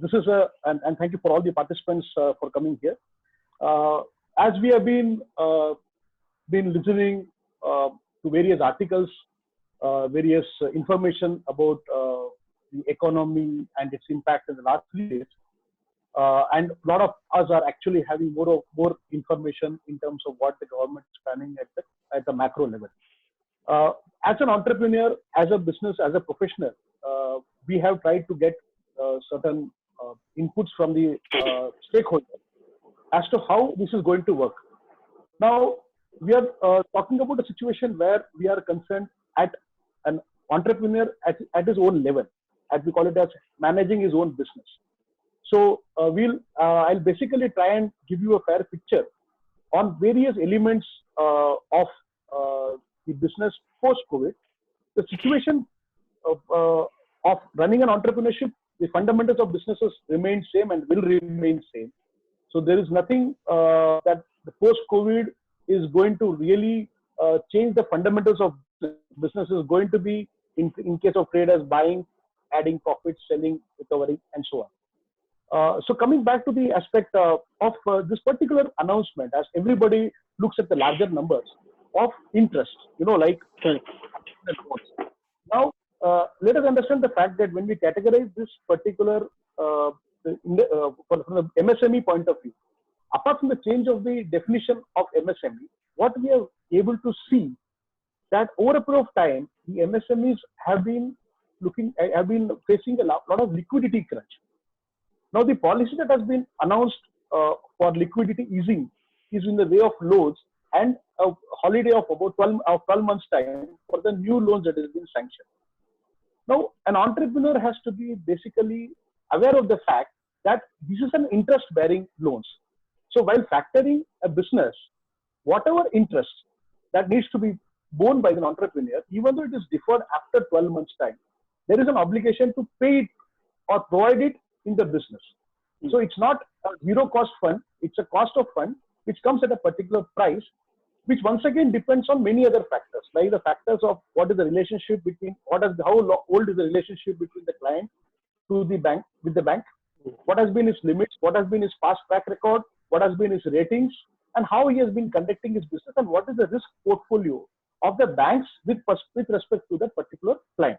this is and thank you for all the participants for coming here. As we have been listening to various articles, various information about the economy and its impact in the last 3 days, and a lot of us are actually having more information in terms of what the government is planning at the macro level. As an entrepreneur, as a business, as a professional, we have tried to get certain inputs from the stakeholders as to how this is going to work. Now, we are talking about a situation where we are concerned at an entrepreneur at his own level, as we call it, as managing his own business. So I'll basically try and give you a fair picture on various elements of the business post-COVID. The situation of running an entrepreneurship, the fundamentals of businesses remain same and will remain same. So there is nothing that the post-COVID is going to really change the fundamentals of business. Is going to be in case of traders buying, adding profits, selling, recovering, and so on. So coming back to the aspect of this particular announcement, as everybody looks at the larger numbers of interest, like now, let us understand the fact that when we categorize this particular from the MSME point of view, apart from the change of the definition of MSME, what we are able to see that over a period of time, the MSMEs have been facing a lot of liquidity crunch. Now, the policy that has been announced for liquidity easing is in the way of loans and a holiday of about 12 months time for the new loans that has been sanctioned. Now, an entrepreneur has to be basically aware of the fact that this is an interest-bearing loans. So while factoring a business, whatever interest that needs to be borne by an entrepreneur, even though it is deferred after 12 months time, there is an obligation to pay it or provide it in the business. So it's not a zero cost fund, it's a cost of fund which comes at a particular price, which once again depends on many other factors, like the factors of what is the relationship between, how old is the relationship between the client to the bank, with the bank, what has been his limits, what has been his past track record, what has been his ratings, and how he has been conducting his business, and what is the risk portfolio of the banks with respect to that particular client.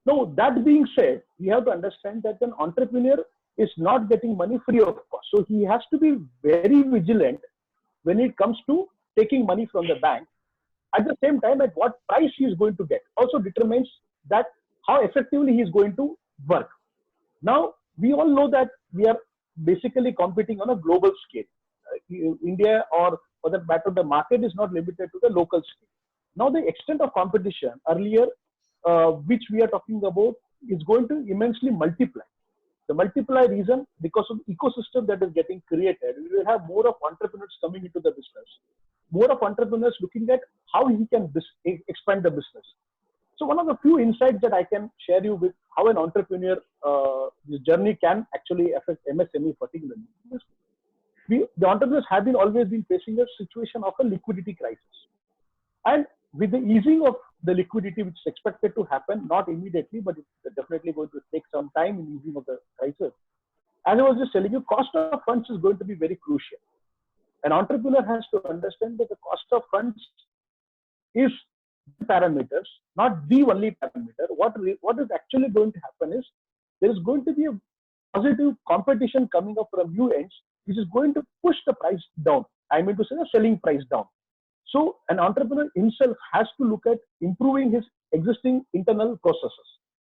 Now, that being said, we have to understand that an entrepreneur is not getting money free of cost. So he has to be very vigilant when it comes to taking money from the bank. At the same time, at what price he is going to get also determines that how effectively he is going to work. Now, we all know that we are basically competing on a global scale. India, or for that matter, the market is not limited to the local scale. Now, the extent of competition earlier, which we are talking about, is going to immensely multiply. The multiply reason, because of the ecosystem that is getting created, we will have more of entrepreneurs coming into the business, more of entrepreneurs looking at how he can expand the business. So one of the few insights that I can share you with how an entrepreneur, this journey can actually affect MSME particularly. The entrepreneurs have always been facing a situation of a liquidity crisis. And with the easing of the liquidity, which is expected to happen, not immediately, but it's definitely going to take some time in easing of the crisis. As I was just telling you, cost of funds is going to be very crucial. An entrepreneur has to understand that the cost of funds is parameters, not the only parameter. What is actually going to happen is there is going to be a positive competition coming up from new ends, which is going to push the price down. I mean to say the selling price down. So an entrepreneur himself has to look at improving his existing internal processes.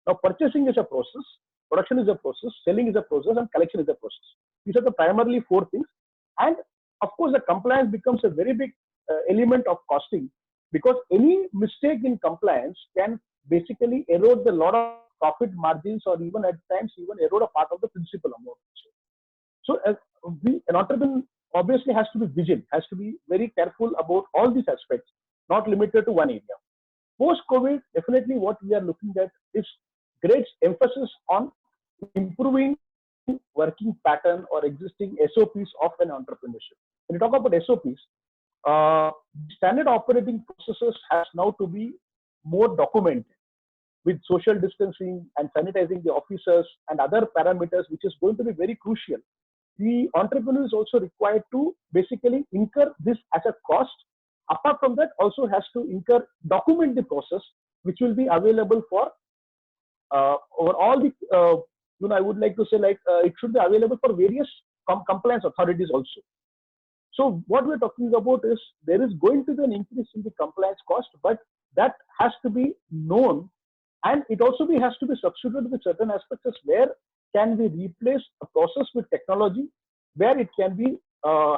Now, purchasing is a process, production is a process, selling is a process, and collection is a process. These are the primarily four things. And of course, the compliance becomes a very big element of costing, because any mistake in compliance can basically erode a lot of profit margins, or even at times even erode a part of the principal amount. So an entrepreneur obviously has to be vigilant, has to be very careful about all these aspects, not limited to one area. Post-COVID, definitely what we are looking at is great emphasis on improving working pattern or existing SOPs of an entrepreneurship. When you talk about SOPs, standard operating processes has now to be more documented. with social distancing and sanitizing the offices and other parameters, which is going to be very crucial. The entrepreneur is also required to basically incur this as a cost. Apart from that, also has to document the process, which will be available for over all the, I would like to say like it should be available for various compliance authorities also. So what we're talking about is there is going to be an increase in the compliance cost, but that has to be known, and it also has to be substituted with certain aspects as where can we replace a process with technology, where it can be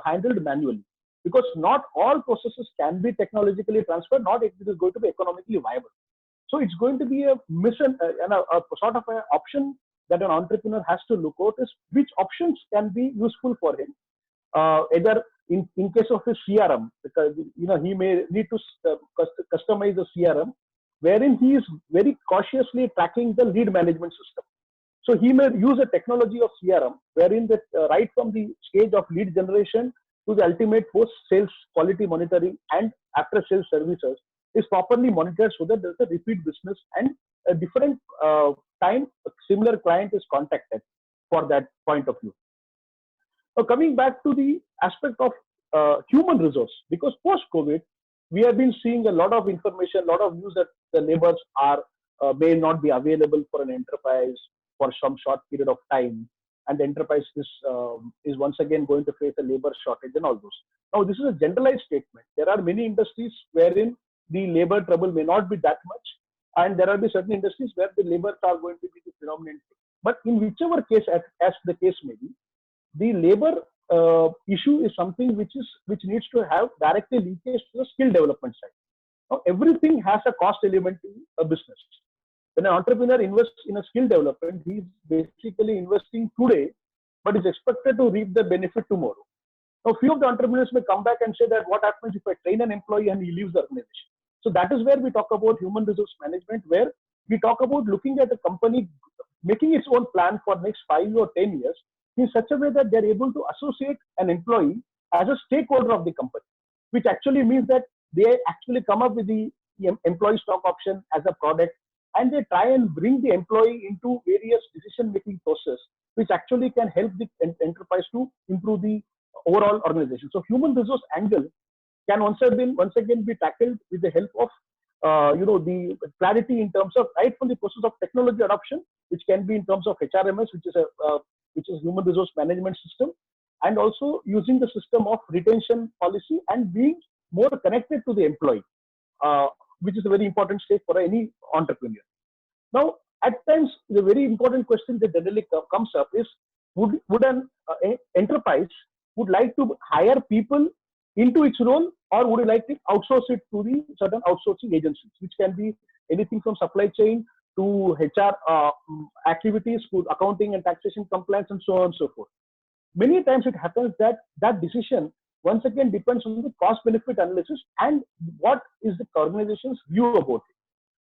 handled manually, because not all processes can be technologically transferred, not if it is going to be economically viable. So it's going to be a sort of an option that an entrepreneur has to look out is which options can be useful for him. Either in case of his CRM, because he may need to customize a CRM, wherein he is very cautiously tracking the lead management system. So he may use a technology of CRM, wherein the right from the stage of lead generation to the ultimate post-sales quality monitoring and after-sales services is properly monitored, so that there's a repeat business and a different time a similar client is contacted for that point of view. Now, coming back to the aspect of human resource, because post-COVID, we have been seeing a lot of information, a lot of news that the laborers are may not be available for an enterprise for some short period of time, and the enterprise is once again going to face a labor shortage and all those. Now, this is a generalized statement. There are many industries wherein the labor trouble may not be that much, and there will be certain industries where the labor are going to be the predominant thing. But in whichever case, as the case may be, the labor issue is something which needs to have directly linkage to the skill development side. Now, everything has a cost element in a business. When an entrepreneur invests in a skill development, he is basically investing today, but is expected to reap the benefit tomorrow. Now, few of the entrepreneurs may come back and say that what happens if I train an employee and he leaves the organization? So that is where we talk about human resource management, where we talk about looking at a company making its own plan for next 5 or 10 years in such a way that they're able to associate an employee as a stakeholder of the company, which actually means that they actually come up with the employee stock option as a product, and they try and bring the employee into various decision-making process, which actually can help the enterprise to improve the overall organization. So human resource angle can once again be tackled with the help of the clarity in terms of right from the process of technology adoption, which can be in terms of HRMS, which is human resource management system, and also using the system of retention policy and being more connected to the employee, which is a very important stage for any entrepreneur. Now, at times, the very important question that generally comes up is, would an enterprise would like to hire people into its role, or would you like to outsource it to the certain outsourcing agencies, which can be anything from supply chain to HR activities, to accounting and taxation compliance, and so on and so forth. Many times it happens that that decision once again depends on the cost benefit analysis and what is the organization's view about it.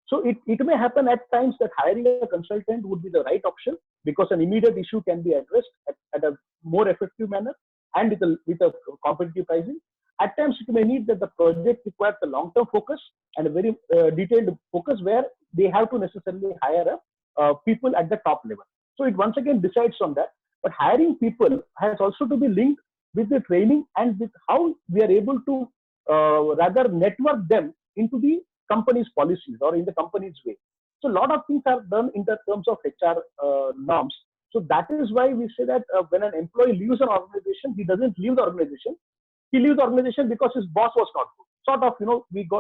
So it may happen at times that hiring a consultant would be the right option, because an immediate issue can be addressed at a more effective manner and with a competitive pricing. At times it may need that the project requires a long-term focus and a very detailed focus, where they have to necessarily hire people at the top level. So it once again decides on that. But hiring people has also to be linked with the training and with how we are able to rather network them into the company's policies or in the company's way. So a lot of things are done in the terms of HR norms. So that is why we say that when an employee leaves an organization, he doesn't leave the organization. He leaves the organization because his boss was not good. Sort of,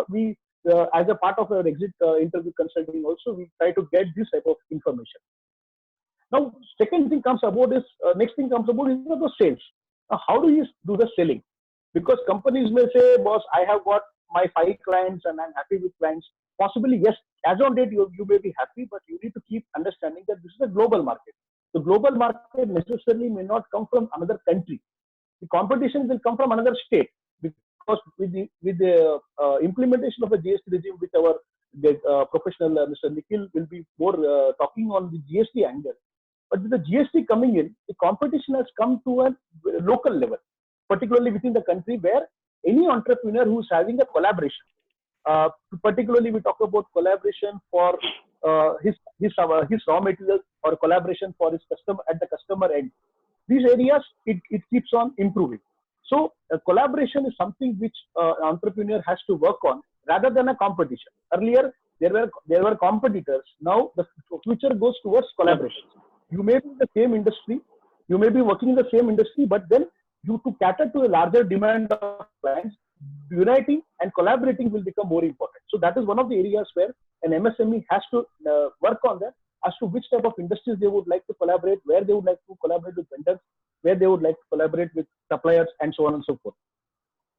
we as a part of our exit interview consulting also, we try to get this type of information. Now, next thing comes about is the sales. Now, how do you do the selling? Because companies may say, boss, I have got my 5 clients and I'm happy with clients. Possibly, yes, as on date, you may be happy, but you need to keep understanding that this is a global market. The global market necessarily may not come from another country. The competition will come from another state, because with the implementation of the GST regime, which our professional Mr. Nikhil will be more talking on the GST angle. But with the GST coming in, the competition has come to a local level, particularly within the country, where any entrepreneur who is having a collaboration, Particularly, we talk about collaboration for his raw materials, or collaboration for his customer at the customer end. These areas, it keeps on improving. So collaboration is something which an entrepreneur has to work on rather than a competition. Earlier, there were competitors. Now the future goes towards collaboration. You may be in the same industry, you may be working in the same industry, but then you to cater to a larger demand of clients, uniting and collaborating will become more important. So that is one of the areas where an MSME has to work on that, as to which type of industries they would like to collaborate, where they would like to collaborate with vendors, where they would like to collaborate with suppliers, and so on and so forth.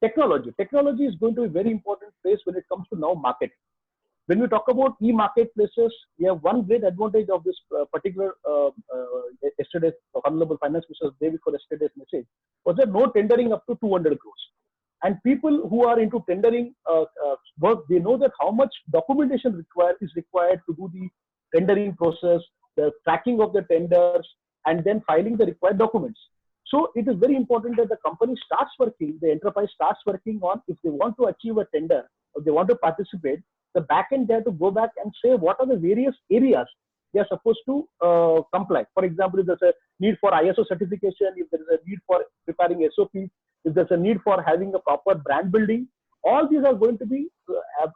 Technology is going to be a very important place when it comes to now marketing. When we talk about e-marketplaces, we have one great advantage of this particular yesterday's Honorable Finance Minister, day before yesterday's message, was that no tendering up to 200 crores. And people who are into tendering work, they know that how much documentation is required to do the tendering process, the tracking of the tenders, and then filing the required documents. So it is very important that the company starts working, the enterprise starts working on, if they want to achieve a tender, or they want to participate, the back end, they have to go back and say what are the various areas they are supposed to comply. For example, if there's a need for ISO certification, if there is a need for preparing SOPs, if there's a need for having a proper brand building, all these are going to be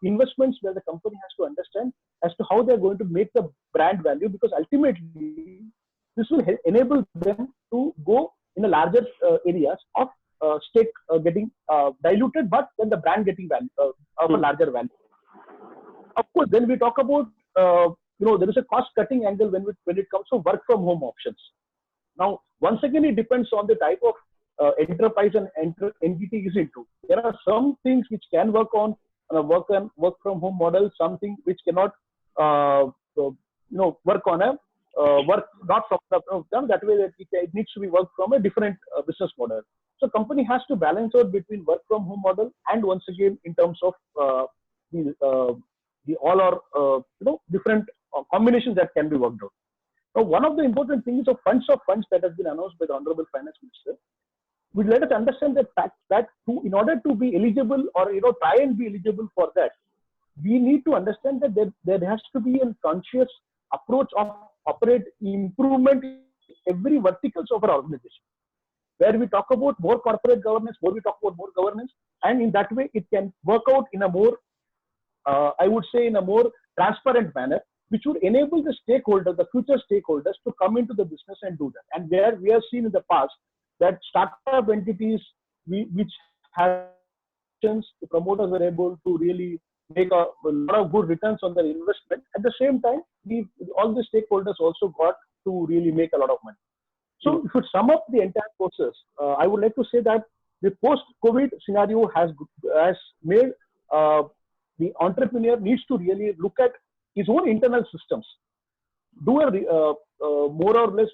investments where the company has to understand as to how they're going to make the brand value, because ultimately this will enable them to go in a larger areas of stake getting diluted, but then the brand getting value of a larger value. Of course, then we talk about, there is a cost cutting angle when it comes to work from home options. Now, once again, it depends on the type of enterprise and entity is into. There are some things which can work on a work from home model, something which cannot, work on a work not from that way, that it needs to be worked from a different business model. So company has to balance out between work from home model and, once again, in terms of the all or different combinations that can be worked out. Now, one of the important things of funds that has been announced by the Honorable Finance Minister would let us understand the fact that in order to be eligible, or try and be eligible for that, we need to understand that there has to be a conscious approach of operate improvement in every verticals of our organization, where we talk about more corporate governance, we talk about more governance, and in that way it can work out in a more, I would say, in a more transparent manner, which would enable the stakeholders, the future stakeholders, to come into the business and do that. And where we have seen in the past that startup entities which have the promoters were able to really make a lot of good returns on their investment. At the same time, all the stakeholders also got to really make a lot of money. So if you sum up the entire process, I would like to say that the post-COVID scenario has made the entrepreneur needs to really look at his own internal systems, do a more or less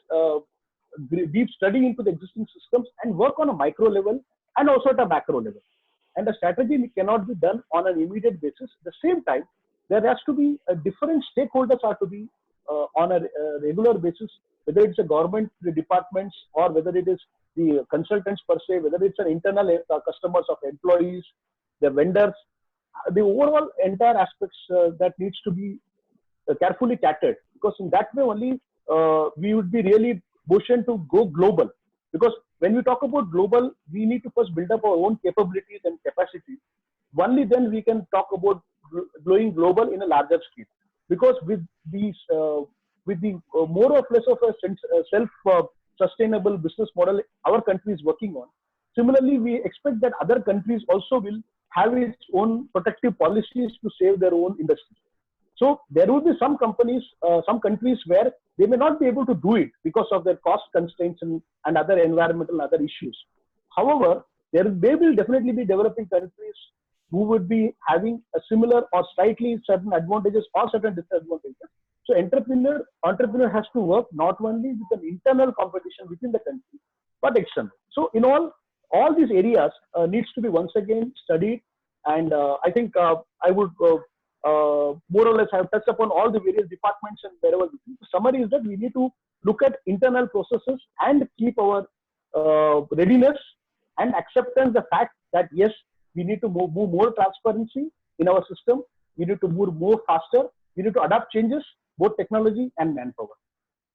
deep study into the existing systems, and work on a micro level and also at a macro level. And the strategy cannot be done on an immediate basis. At the same time, there has to be different stakeholders are to be on a regular basis, whether it's a government, the departments, or whether it is the consultants per se, whether it's an internal customers of employees, the vendors, the overall entire aspects that needs to be carefully catered, because in that way only we would be really positioned to go global. Because when we talk about global, we need to first build up our own capabilities and capacity. Only then we can talk about going global in a larger scale. Because with these, with the more or less of a self-sustainable business model our country is working on, similarly we expect that other countries also will have its own protective policies to save their own industry. So there will be some companies, some countries where they may not be able to do it because of their cost constraints and other environmental and other issues. However, they will definitely be developing countries who would be having a similar or slightly certain advantages or certain disadvantages. So entrepreneur has to work not only with an internal competition within the country, but external. So in all these areas needs to be once again studied. And I think I would more or less have touched upon all the various departments and wherever. The summary is that we need to look at internal processes and keep our readiness and acceptance the fact that yes, we need to move more transparency, in our system. We need to move more faster. We need to adapt changes, both technology and manpower.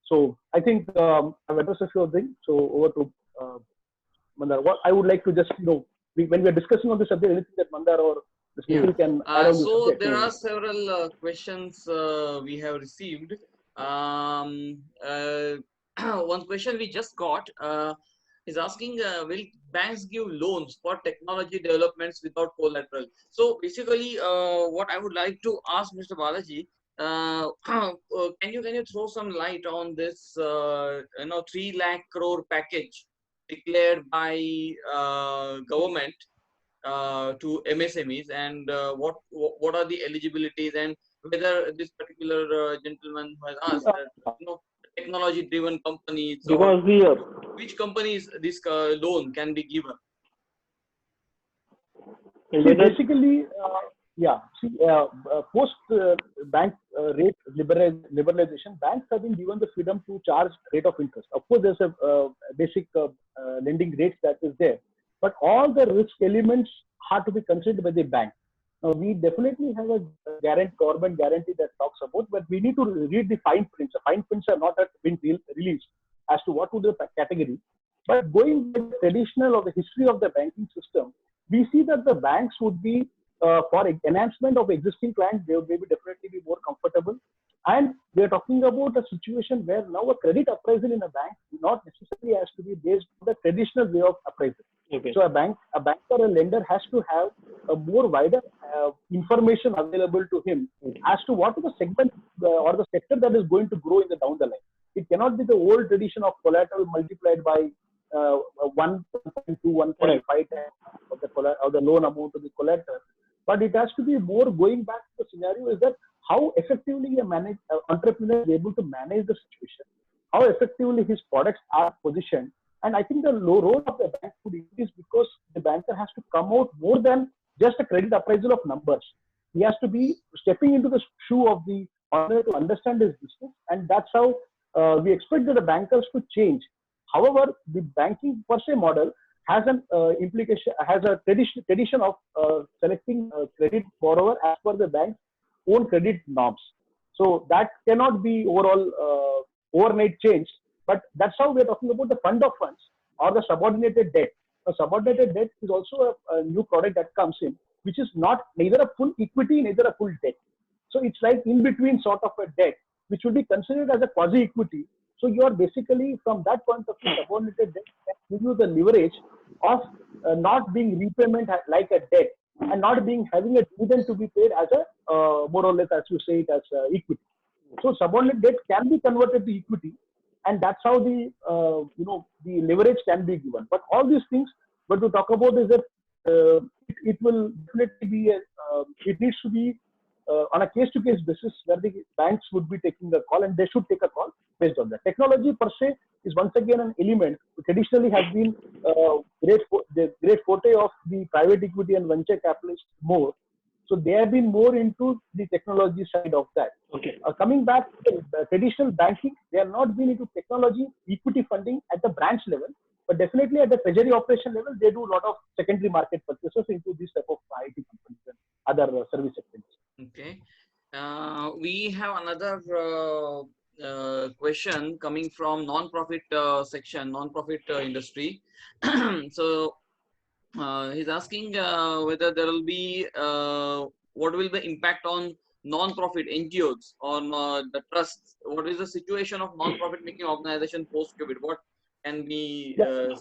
So I think I've addressed a few things. So over to Mandar. What I would like to just, when we are discussing on this subject, anything that Mandar or the speaker can add on this So subject. there are several questions we have received. One question we just got is asking, will banks give loans for technology developments without collateral? So basically, what I would like to ask Mr. Balaji, can you throw some light on this 3 lakh crore package declared by government to MSMEs, and what are the eligibilities, and whether this particular gentleman who has asked that, technology driven companies, because which companies this loan can be given? See, basically, post bank rate liberalization, banks have been given the freedom to charge rate of interest. Of course, there's a basic lending rates that is there, but all the risk elements have to be considered by the bank. Now, we definitely have a government guarantee that talks about, but we need to read the fine prints. The fine prints are not yet been released as to what would be the category. But going by the traditional or the history of the banking system, we see that the banks would be, for enhancement of existing clients, they would maybe definitely be more comfortable. And we are talking about a situation where now a credit appraisal in a bank not necessarily has to be based on the traditional way of appraisal. Okay. So a bank or a lender has to have a more wider information available to him as to what is the segment or the sector that is going to grow in the down the line. It cannot be the old tradition of collateral multiplied by 1.2, 1.5 times of the loan amount to the collateral. But it has to be more going back to the scenario is that how effectively a entrepreneur is able to manage the situation, how effectively his products are positioned. And I think the role of the bank would increase because the banker has to come out more than just a credit appraisal of numbers. He has to be stepping into the shoe of the owner to understand his business. And that's how we expect that the bankers to change. However, the banking per se model has an implication, has a tradition of selecting a credit borrower as per the bank's own credit norms. So that cannot be overall overnight changed. But that's how we're talking about the fund of funds or the subordinated debt. The subordinated debt is also a new product that comes in, which is not neither a full equity, neither a full debt. So it's like in between sort of a debt, which will be considered as a quasi equity. So you are basically, from that point of view, subordinated debt can give you the leverage of not being repayment like a debt and not having a dividend to be paid as a more or less, as you say it, as equity. So subordinate debt can be converted to equity, and that's how the the leverage can be given. But all these things, what we talk about is that it will definitely be it needs to be on a case-to-case basis where the banks would be taking the call, and they should take a call based on that. Technology per se is once again an element which traditionally has been the great forte of the private equity and venture capitalists more. So they have been more into the technology side of that. Okay. Coming back to the traditional banking, they are not been into technology equity funding at the branch level, but definitely at the treasury operation level, they do a lot of secondary market purchases into this type of IT companies and other service sectors. Okay. We have another question coming from non-profit section, non-profit industry. So he's asking whether there will be what will the impact on non-profit NGOs, on the trusts. What is the situation of non-profit making organization post-COVID? What can be said?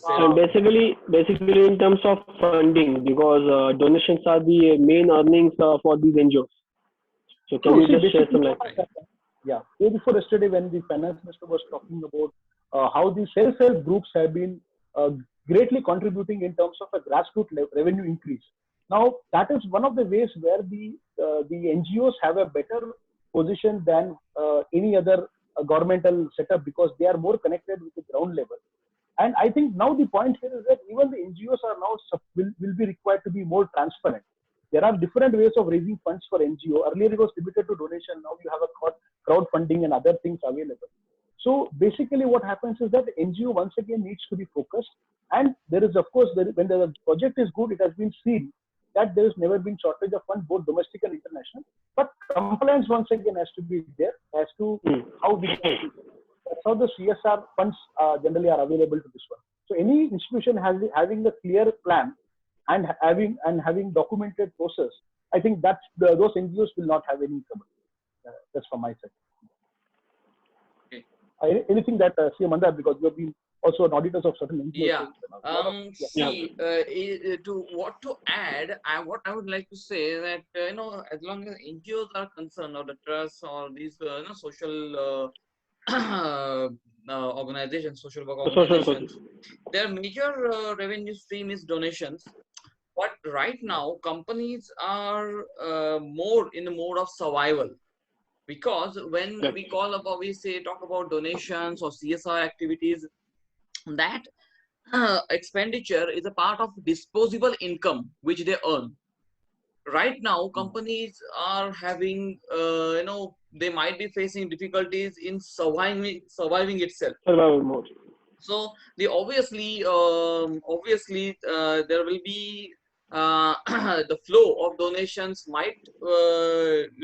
Basically in terms of funding, because donations are the main earnings for these NGOs. So can you just share some light? Yeah, day before yesterday, when the finance minister was talking about how the self-help groups have been greatly contributing in terms of a grassroots revenue increase. Now, that is one of the ways where the NGOs have a better position than any other governmental setup, because they are more connected with the ground level. And I think now the point here is that even the NGOs are now will be required to be more transparent. There are different ways of raising funds for NGO. Earlier it was limited to donation. Now you have a crowdfunding and other things available. So basically what happens is that the NGO once again needs to be focused. And there is, of course, when the project is good, it has been seen that there has never been shortage of funds, both domestic and international. But compliance once again has to be there as to how we can. That's how the CSR funds generally are available to this one. So any institution having a clear plan and having documented process, I think that's those NGOs will not have any trouble. That's from my side. Okay. Anything that CM Mandar, because you have been also an auditor of certain NGOs. See, to add, what I would like to say that as long as NGOs are concerned, or the trusts, or these social organizations, social work organizations, their major revenue stream is donations. But right now, companies are more in the mode of survival, because when we talk about donations or CSR activities, that expenditure is a part of disposable income which they earn. Right now, companies are having, they might be facing difficulties in surviving itself. Survival mode. So they obviously there will be the flow of donations might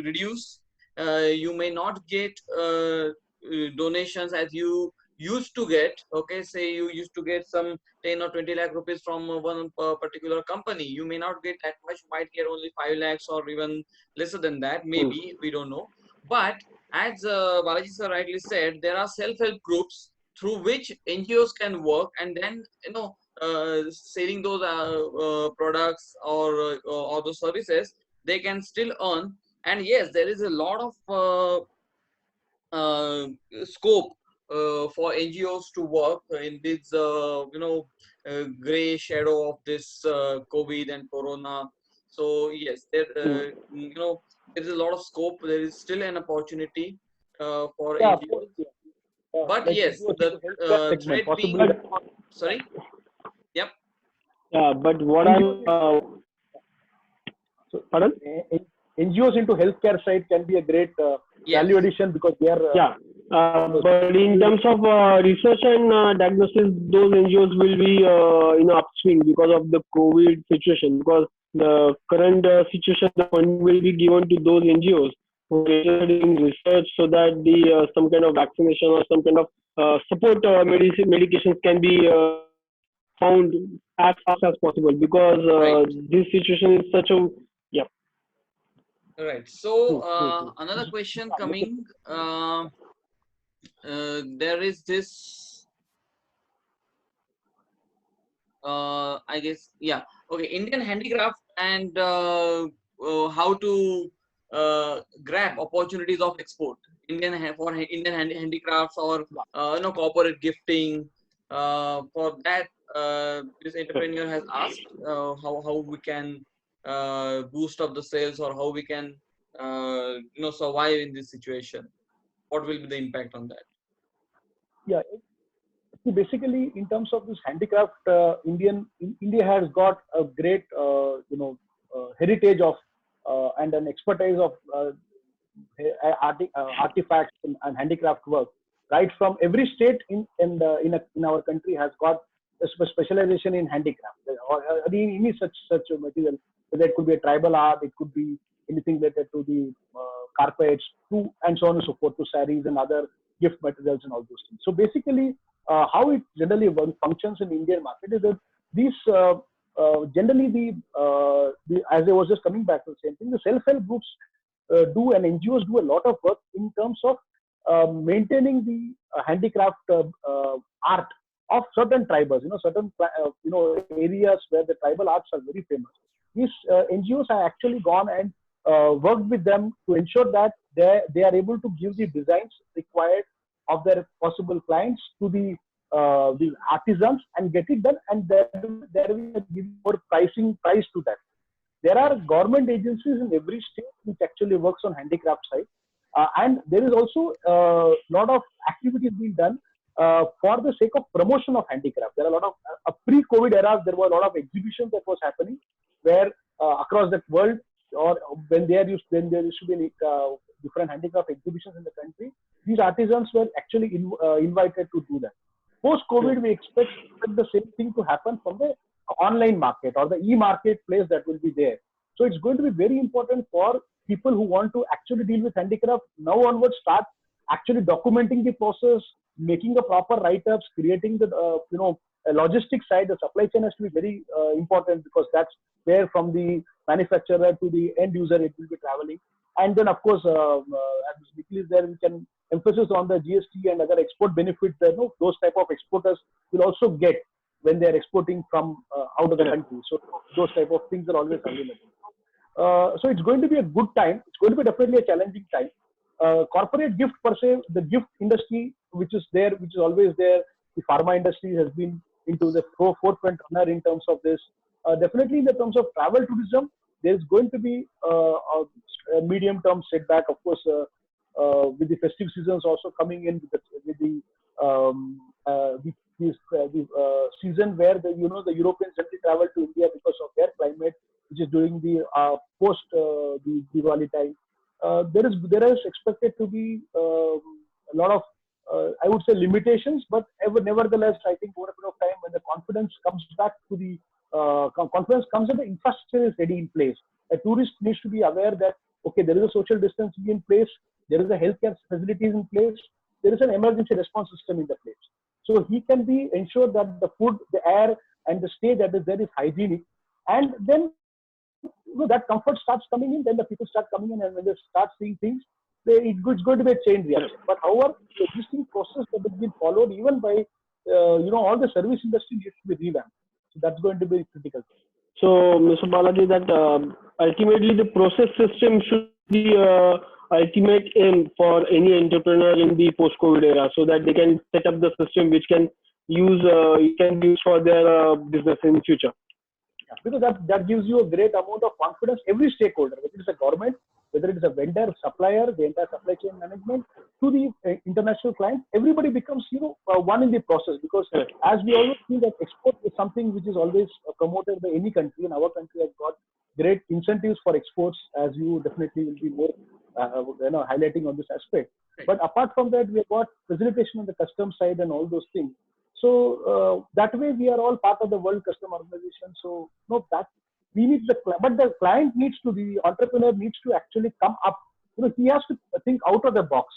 reduce. You may not get donations as you used to get. Okay, say you used to get some 10 or 20 lakh rupees from one particular company. You may not get that much. You might get only 5 lakhs or even lesser than that. Maybe, we don't know. But as Balaji sir rightly said, there are self-help groups through which NGOs can work, and then selling those products or those services, they can still earn. And yes, there is a lot of scope for NGOs to work in this gray shadow of this COVID and Corona. So yes, there there is a lot of scope. There is still an opportunity for NGOs. But like yes, the threat being sorry. Yep. Yeah, but what I'm pardon? NGOs into healthcare side can be a great value addition, because they are but in terms of research and diagnosis, those NGOs will be upswing because of the COVID situation. Because the current situation, the funding will be given to those NGOs who are interested in research, so that the some kind of vaccination or some kind of support medications can be found as fast as possible. Because this situation is such a All right. So another question coming. There is this. I guess, yeah. Okay, Indian handicraft and how to grab opportunities of export. Indian handicrafts, or corporate gifting. For that, this entrepreneur has asked how we can boost up the sales, or how we can survive in this situation. What will be the impact on that? Yeah. Basically, in terms of this handicraft, India has got a great heritage of and an expertise of artifacts and handicraft work. Right from every state in our country has got a specialization in handicraft, or any such material. Whether it could be a tribal art, it could be anything related to the carpets, and so on and so forth, to sarees and other gift materials and all those things. So basically, how it generally functions in the Indian market is that these generally as I was just coming back to the same thing, the self-help groups do, and NGOs do a lot of work in terms of maintaining the handicraft art of certain tribes, certain areas where the tribal arts are very famous. These NGOs have actually gone and worked with them to ensure that they are able to give the designs required of their possible clients to the artisans and get it done, and there will give more price to that. There are government agencies in every state which actually works on handicraft side, and there is also a lot of activities being done for the sake of promotion of handicraft. There are a lot of pre-COVID era. There were a lot of exhibitions that was happening where across the world, or when there used to be different handicraft exhibitions in the country, these artisans were actually invited to do that. Post-COVID, we expect the same thing to happen from the online market or the e-marketplace that will be there. So it's going to be very important for people who want to actually deal with handicraft now onwards, start actually documenting the process, making a proper write-ups, creating the logistics side. The supply chain has to be very important, because that's where from the manufacturer to the end user it will be traveling. And then of course, as Nikhil is there, we can emphasis on the GST and other export benefits that those type of exporters will also get when they are exporting from out of the country. So those type of things are always available. So it's going to be a good time. It's going to be definitely a challenging time. Corporate gift per se, the gift industry, which is there, which is always there, the pharma industry has been into the forefront runner in terms of this. Definitely in the terms of travel tourism, there is going to be a medium-term setback, of course, with the festive seasons also coming in with the season where the Europeans generally travel to India because of their climate, which is during the post the Diwali time. There is expected to be a lot of I would say limitations, but nevertheless, I think over a period of time, when the confidence comes back to the confidence comes and the infrastructure is ready in place. A tourist needs to be aware that okay, there is a social distancing in place, there is a healthcare facilities in place, there is an emergency response system in the place. So he can be ensured that the food, the air, and the stay that is there is hygienic, and then that comfort starts coming in. Then the people start coming in, and when they start seeing things, it's going to be a chain reaction. But however, the existing process that has been followed, even by all the service industry, needs to be revamped. So that's going to be critical. So, Mr. Balaji, that ultimately the process system should be ultimate aim for any entrepreneur in the post-COVID era, so that they can set up the system which can use for their business in future. Yeah, because that gives you a great amount of confidence. Every stakeholder, whether it's a government, whether it is a vendor, supplier, the entire supply chain management, to the international clients, everybody becomes one in the process. Because as we always see that export is something which is always promoted by any country, and our country has got great incentives for exports, as you definitely will be more highlighting on this aspect. But apart from that, we have got facilitation on the customs side and all those things. So that way we are all part of the World Customs Organization. So that we need but the client needs to, the entrepreneur needs to actually come up. He has to think out of the box,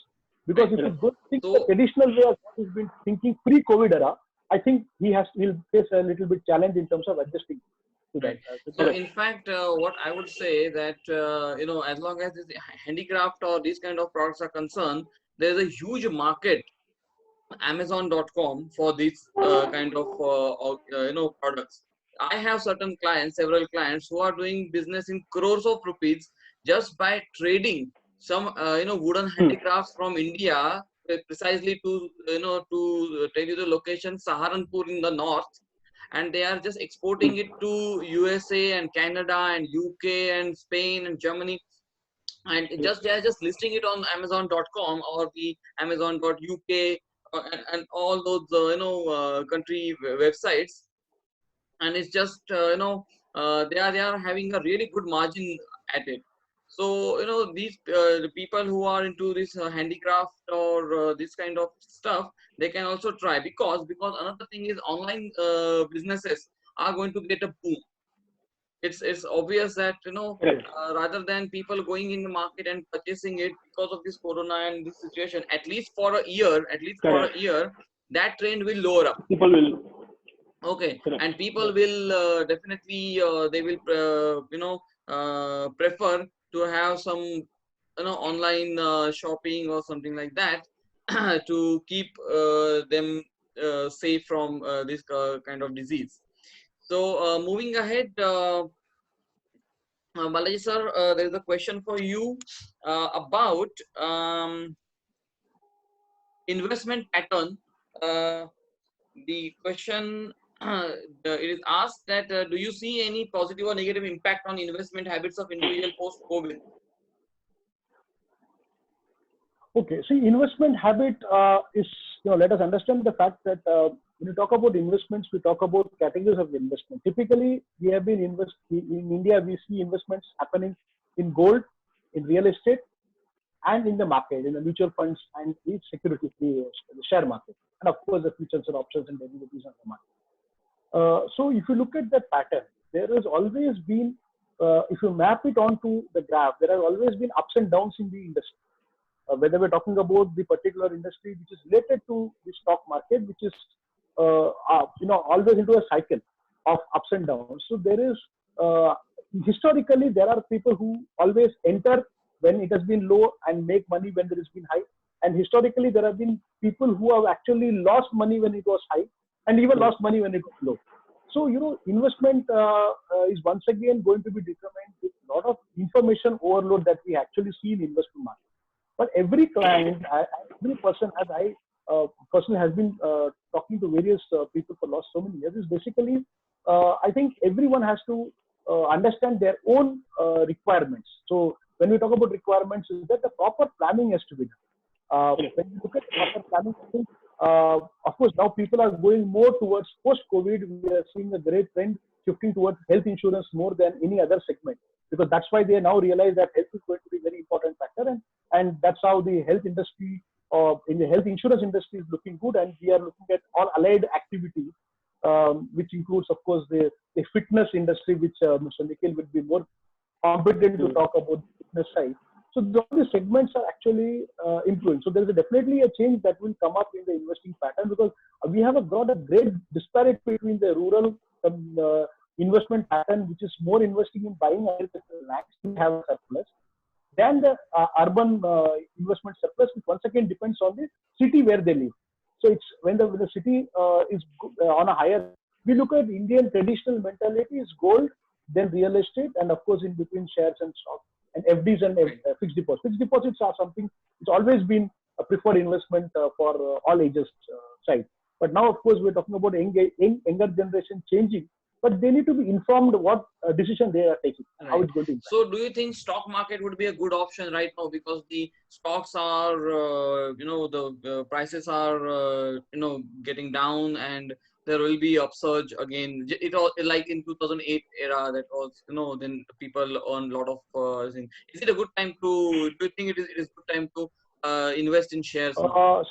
because if he's going to think the traditional way of what he's been thinking pre-COVID era, I think he'll face a little bit challenge in terms of adjusting to that. So in fact, what I would say that as long as this handicraft or these kind of products are concerned, there is a huge market, Amazon.com, for these kind of products. I have several clients who are doing business in crores of rupees just by trading some wooden handicrafts from India, precisely to tell you the location, Saharanpur in the north, and they are just exporting it to USA and Canada and UK and Spain and Germany, and they are just listing it on Amazon.com or the Amazon.uk and all those country websites, and it's just they are having a really good margin at it. So these the people who are into this handicraft or this kind of stuff, they can also try, because another thing is online businesses are going to get a boom. It's obvious that rather than people going in the market and purchasing it because of this corona and this situation, at least for a year, that trend will lower up. People will. Okay, and people will definitely they will prefer to have some online shopping or something like that to keep them safe from this kind of disease. So moving ahead, Balaji sir, there is a question for you about investment pattern. The question it is asked that do you see any positive or negative impact on investment habits of individual post-COVID? Okay, see, investment habit is, let us understand the fact that when you talk about investments, we talk about categories of investment. Typically, we have been in India, we see investments happening in gold, in real estate, and in the market, in the mutual funds and the securities, the share market, and of course the futures and options and derivatives on the market. So if you look at that pattern, there has always been, if you map it onto the graph, there have always been ups and downs in the industry. Whether we're talking about the particular industry which is related to the stock market, which is always into a cycle of ups and downs. So there is historically there are people who always enter when it has been low and make money when there has been high. And historically there have been people who have actually lost money when it was high and even lost money when it was low. So investment is once again going to be determined with a lot of information overload that we actually see in investment market. But every client, every person, as I personally has been talking to various people for last so many years, is basically, I think everyone has to understand their own requirements. So when we talk about requirements, is that the proper planning has to be done. When you look at proper planning, I think, of course, now people are going more towards post-COVID. We are seeing a great trend shifting towards health insurance more than any other segment, because that's why they now realize that health is going to be a very important factor, and that's how the health industry in the health insurance industry is looking good. And we are looking at all allied activities, which includes, of course, the fitness industry, which Mr. Nikhil will be more competent to talk about the fitness side. So all the segments are actually improving. So there is definitely a change that will come up in the investing pattern, because we have got a great disparity between the rural investment pattern, which is more investing in buying agricultural lands to have a surplus, than the urban investment surplus, which once again depends on the city where they live. So it's when the city is on a higher, we look at Indian traditional mentality is gold, then real estate, and of course in between shares and stock, and FDs and fixed deposits. Fixed deposits are something it's always been a preferred investment for all ages side. But now, of course, we're talking about younger generation changing, but they need to be informed what decision they are taking, right. How it's going to impact. So do you think stock market would be a good option right now, because the stocks are, the prices are, getting down, and there will be upsurge again? It all like in 2008 era, that was, then people earn a lot of things. Is it a good time to, do you think it is good time to invest in shares now?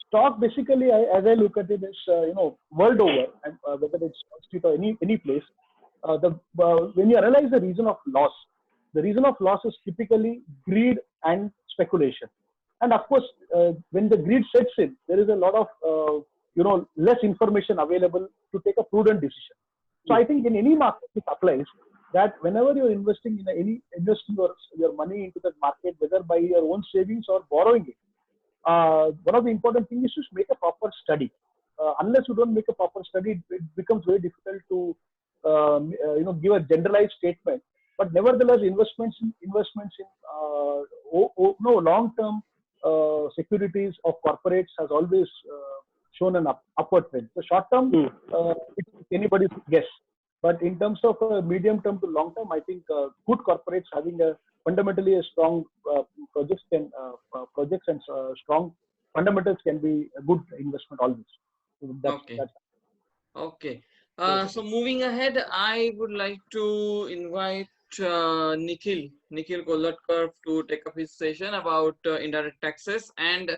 Stock, basically, as I look at it, is world over, and whether it's Wall Street or any place, when you analyze the reason of loss is typically greed and speculation. And of course, when the greed sets in, there is a lot of less information available to take a prudent decision. So I think in any market it applies that whenever you're investing investing your money into that market, whether by your own savings or borrowing it, one of the important things is to make a proper study. Unless you don't make a proper study, it becomes very difficult to give a generalized statement. But nevertheless, investments in long-term securities of corporates has always shown an upward trend. So short-term, it's anybody's guess. But in terms of medium-term to long-term, I think good corporates having fundamentally a strong projects and strong fundamentals can be a good investment always. So Okay. So moving ahead, I would like to invite Nikhil Kolhatkar to take up his session about indirect taxes and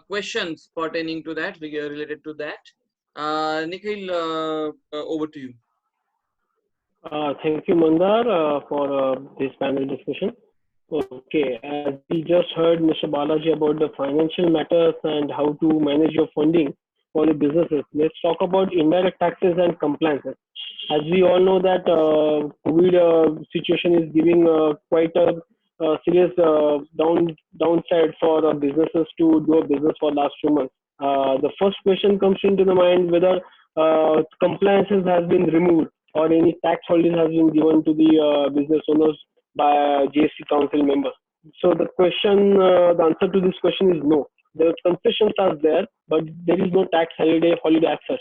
questions pertaining to that, related to that. Nikhil, over to you. Thank you, Mandar, for this panel discussion. Okay, as we just heard Mr. Balaji about the financial matters and how to manage your funding for the businesses, let's talk about indirect taxes and compliances. As we all know that COVID situation is giving quite a serious downside for businesses to do a business for last 2 months. The first question comes into the mind whether compliances has been removed or any tax holidays has been given to the business owners by GST Council members. So the answer to this question is no. The concessions are there, but there is no tax holiday as such.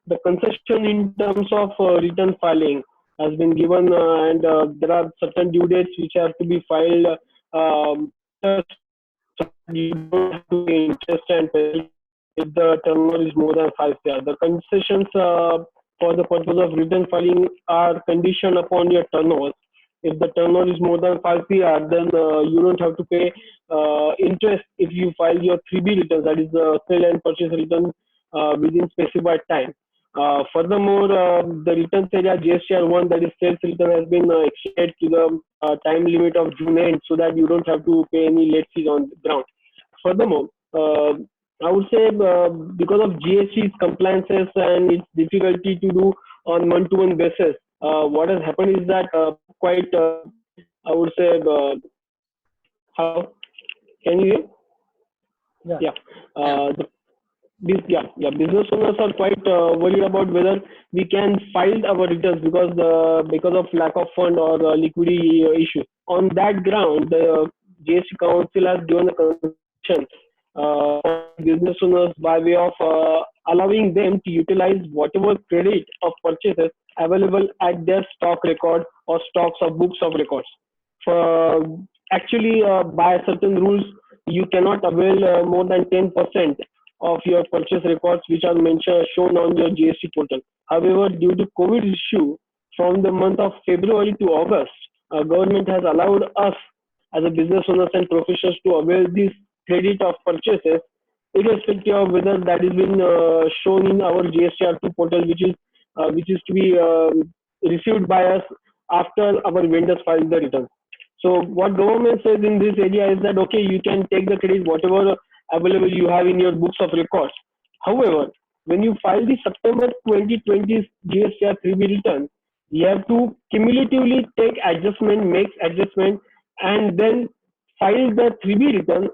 The concession in terms of return filing has been given, and there are certain due dates which have to be filed. You don't have to pay interest and penalty if the turnover is more than 5 crore. The concessions for the purpose of return filing are conditioned upon your turnover. If the turnover is more than 5 crore, then you don't have to pay interest if you file your 3B returns, that is the sale and purchase return within specified time. Furthermore, the returns area GSTR 1, that is sales return, has been extended to the time limit of June end, so that you don't have to pay any late fees on the ground. Furthermore, I would say because of GST's compliances and its difficulty to do on month-to-month basis, what has happened is that quite, I would say, how can you hear? Yeah. Yeah. Yeah. Business owners are quite worried about whether we can file our returns because of lack of fund or liquidity issue. On that ground, the GST Council has given a concession for business owners by way of allowing them to utilize whatever credit of purchases available at their stock record or stocks or books of records. For actually, by certain rules, you cannot avail more than 10% of your purchase records which are mentioned shown on your GST portal. However, due to COVID issue, from the month of February to August, government has allowed us as a business owners and professionals to avail this credit of purchases, irrespective of whether that has been shown in our GSTR2 portal, which is to be received by us after our vendors file the return. So what government says in this area is that okay, you can take the credit whatever available you have in your books of records. However, when you file the September 2020 GSTR 3B return, you have to cumulatively take adjustment, make adjustment, and then file the 3B return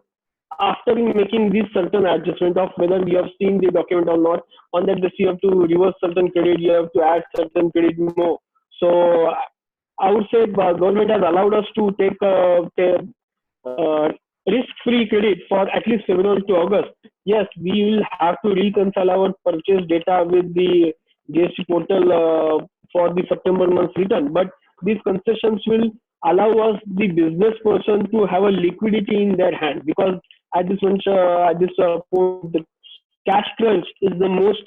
after making this certain adjustment of whether you have seen the document or not. On that basis, you have to reverse certain credit, you have to add certain credit more. So I would say government has allowed us to take risk-free credit for at least February to August. Yes, we will have to reconcile our purchase data with the GST portal for the September month's return, but these concessions will allow us, the business person, to have a liquidity in their hand, because at this point, the cash crunch is the most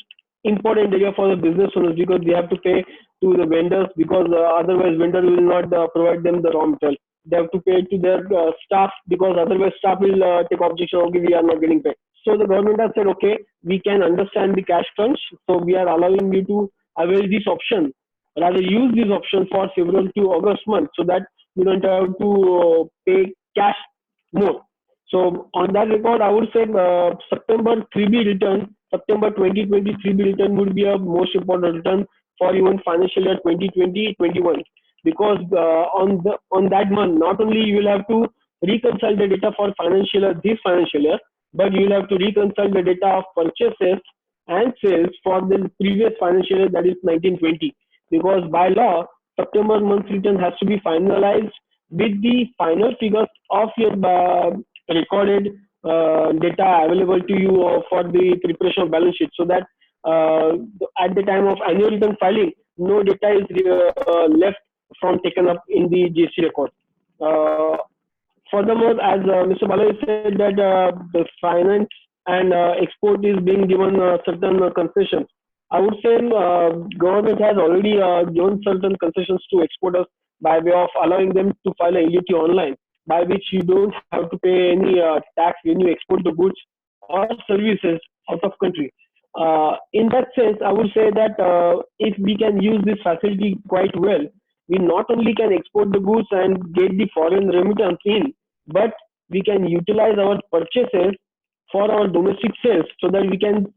important area for the business owners, because they have to pay to the vendors, because otherwise vendor will not provide them the raw material. They have to pay to their staff, because otherwise staff will take objection, okay, we are not getting paid. So the government has said, okay, we can understand the cash crunch, so we are allowing you to avail this option, rather use this option for February to August month, so that you don't have to pay cash more. So on that record, I would say September 3B return, September 2020 3B return would be a most important return for even financial year 2020-21, because on that month, not only you will have to reconcile the data for this financial year, but you will have to reconcile the data of purchases and sales for the previous financial year, that is 1920, because by law, September month return has to be finalized with the final figures of your recorded data available to you for the preparation of balance sheet, so that at the time of annual return filing, no data is left from taken up in the GST record. Furthermore, as Mr. Balaji said that the finance and export is being given certain concessions. I would say government has already given certain concessions to exporters by way of allowing them to file a LUT online, by which you don't have to pay any tax when you export the goods or services out of country. In that sense, I would say that if we can use this facility quite well, we not only can export the goods and get the foreign remittance in, but we can utilize our purchases for our domestic sales, so that we can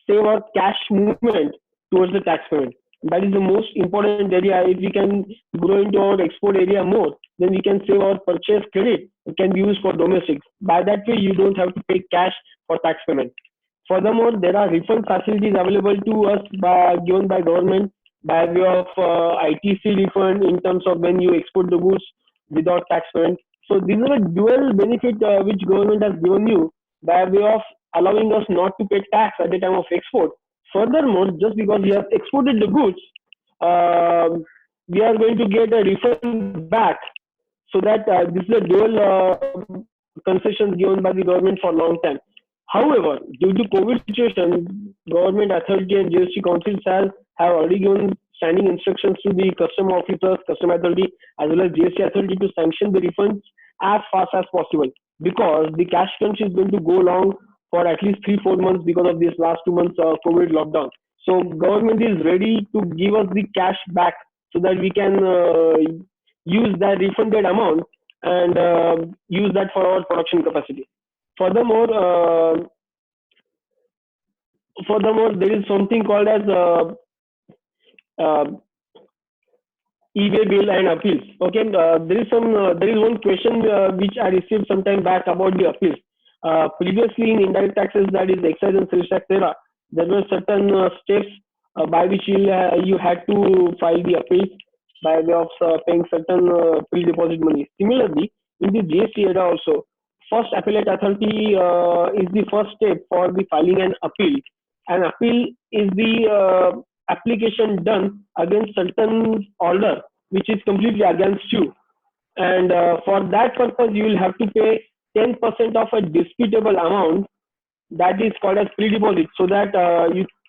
save our cash movement towards the tax payment. That is the most important area. If we can grow into our export area more, then we can save our purchase credit. It can be used for domestic. By that way, you don't have to pay cash for tax payment. Furthermore, there are refund facilities available to us given by government by way of ITC refund in terms of when you export the goods without tax payment. So these are a dual benefit which government has given you by way of allowing us not to pay tax at the time of export. Furthermore, just because we have exported the goods, we are going to get a refund back, so that this is a dual concession given by the government for a long time. However, due to COVID situation, government authority and GST councils have already given standing instructions to the customer officers, customer authority, as well as GST authority to sanction the refunds as fast as possible, because the cash crunch is going to go long for at least 3-4 months because of this last 2 months of COVID lockdown. So government is ready to give us the cash back so that we can use that refunded amount and use that for our production capacity. Furthermore, there is something called as uh, e-way bill and appeals. Okay, there is one question which I received some time back about the appeals. Previously, in indirect taxes, that is excise and sales tax era, there were certain steps by which you had to file the appeals by way of paying certain pre-deposit money. Similarly, in the GST era also, first appellate authority is the first step for the filing an appeal. An appeal is the application done against certain order which is completely against you, and for that purpose you will have to pay 10% of a disputable amount, that is called as pre-deposit, so that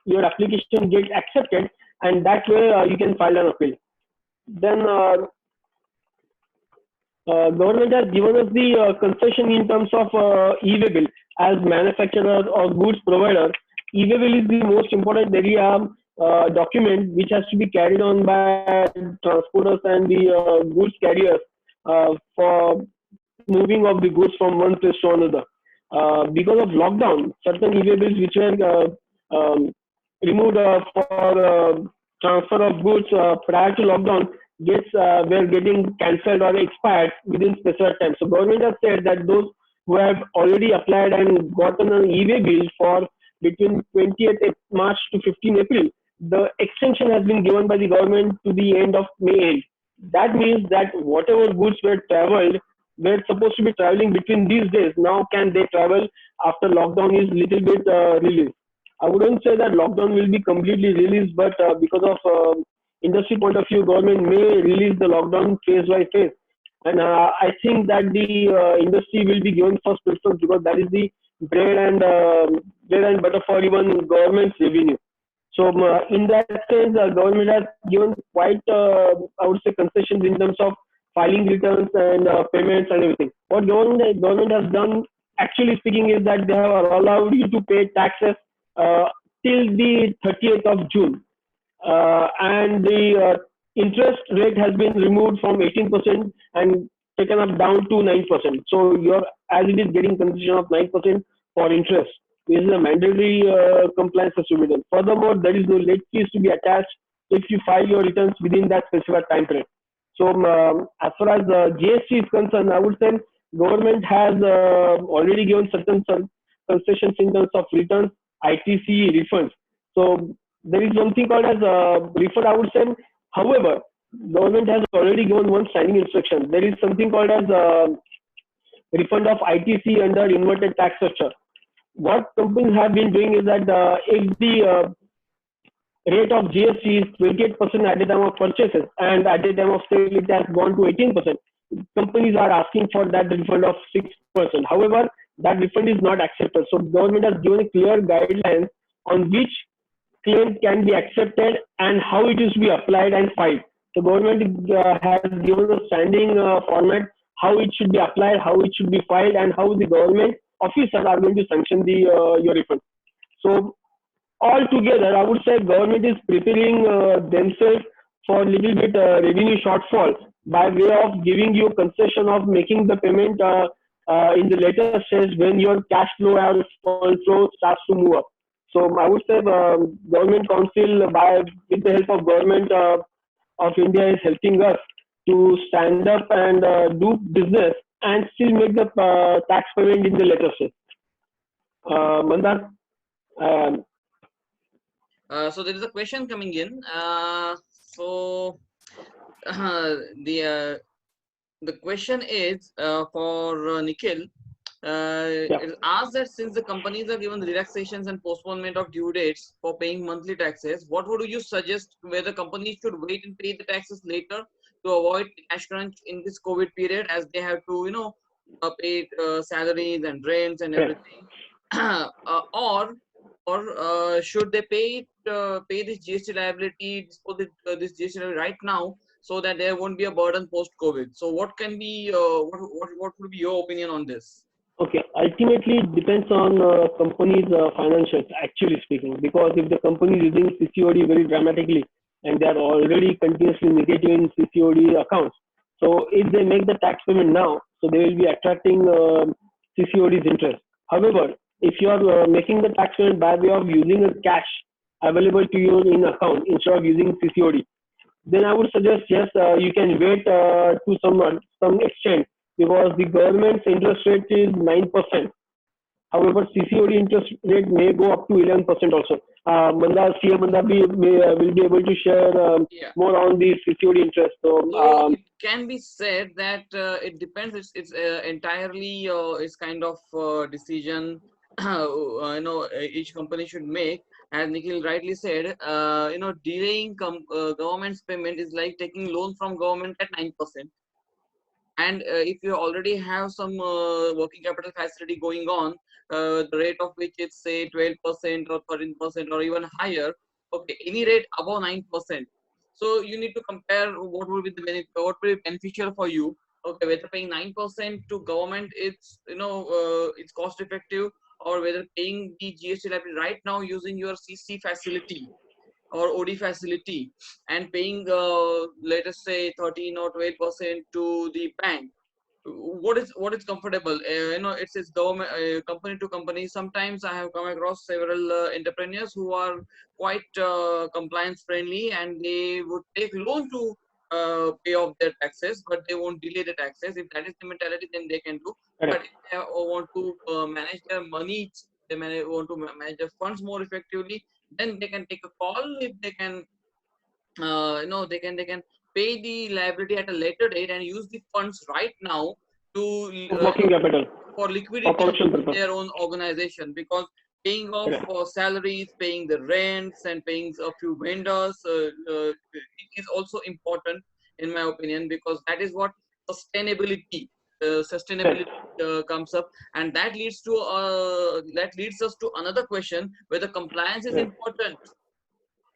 your application gets accepted, and that way you can file an appeal. Then government has given us the concession in terms of e-way bill. As manufacturer or goods provider, e-way bill is the most important area document which has to be carried on by transporters and the goods carriers for moving of the goods from one place to another. Because of lockdown, certain e-way bills which were removed for transfer of goods prior to lockdown gets were getting cancelled or expired within specified time. So government has said that those who have already applied and gotten an e-way bill for between 20th March to 15 April, the extension has been given by the government to the end of May end. That means that whatever goods were supposed to be traveling between these days, now can they travel after lockdown is little bit released. I wouldn't say that lockdown will be completely released, but because of industry point of view, government may release the lockdown phase by phase. And I think that the industry will be given first preference because that is the bread and butter for even government's revenue. So in that sense, government has given quite, I would say, concessions in terms of filing returns and payments and everything. What government has done, actually speaking, is that they have allowed you to pay taxes uh, till the 30th of June, and the interest rate has been removed from 18% and taken up down to 9%. So you're as it is getting concession of 9% for interest. This is a mandatory compliance has to be done. Furthermore, there is no late fees to be attached if you file your returns within that specified time frame. So as far as the GST is concerned, I would say government has already given certain concessions in terms of returns, ITC refunds. So there is something called as refund, I would say. However, government has already given one standing instruction. There is something called as refund of ITC under inverted tax structure. What companies have been doing is that if the rate of GST is 28% at the time of purchases and at the time of sale it has gone to 18%, companies are asking for that refund of 6%. However, that refund is not accepted. So government has given a clear guidelines on which claim can be accepted and how it is to be applied and filed. So government has given a standing format how it should be applied, how it should be filed, and how the government officers are going to sanction the your refund. So altogether, I would say government is preparing themselves for a little bit revenue shortfall by way of giving you concession of making the payment in the later stage when your cash flow or fund flow starts to move up. So I would say government council, by with the help of government of India, is helping us to stand up and do business and still make the tax payment in the later stage. Mandar, um, So there is a question coming in. So the the question is for Nikhil. It is asked that since the companies are given relaxations and postponement of due dates for paying monthly taxes, what would you suggest whether companies should wait and pay the taxes later to avoid cash crunch in this COVID period, as they have to, pay salaries and rents and everything, or should they pay this GST liability, this GST liability right now, so that there won't be a burden post COVID? So what can be what would be your opinion on this? Okay, ultimately it depends on company's financials, actually speaking, because if the company is using CCOD very dramatically and they are already continuously negative in CCOD accounts, so if they make the tax payment now, so they will be attracting CCOD's interest. However, if you are making the tax payment by way of using a cash available to you in account instead of using CCOD, then I would suggest yes, you can wait to some extent because the government's interest rate is 9%. However, CCOD interest rate may go up to 11% also. Manda, CM Manda will be able to share Yeah. more on the CCOD interest. So, So it can be said that it depends. It's entirely it's kind of decision each company should make. As Nikhil rightly said, delaying government's payment is like taking loan from government at 9%. And if you already have some working capital facility going on, the rate of which is say 12% or 13% or even higher, okay, any rate above 9%. So you need to compare what will be the benefit, what will be beneficial for you. Okay, whether paying 9% to government, it's cost effective, or whether paying the GST liability right now using your CC facility or OD facility and paying, let us say, 13 or 12% to the bank. What is comfortable? It's government, company to company. Sometimes I have come across several entrepreneurs who are quite compliance friendly, and they would take loan to pay off their taxes, but they won't delay the taxes. If that is the mentality, then they can do. But correct. if they want to manage their money, want to manage their funds more effectively, then they can take a call. If they can, they can pay the liability at a later date and use the funds right now to Working capital for for liquidity production in purpose. their own organization, because paying off Correct. salaries, paying the rents, and paying a few vendors, it is also important in my opinion, because that is what sustainability Correct. sustainability comes up, and that leads us to another question, whether compliance is Correct. important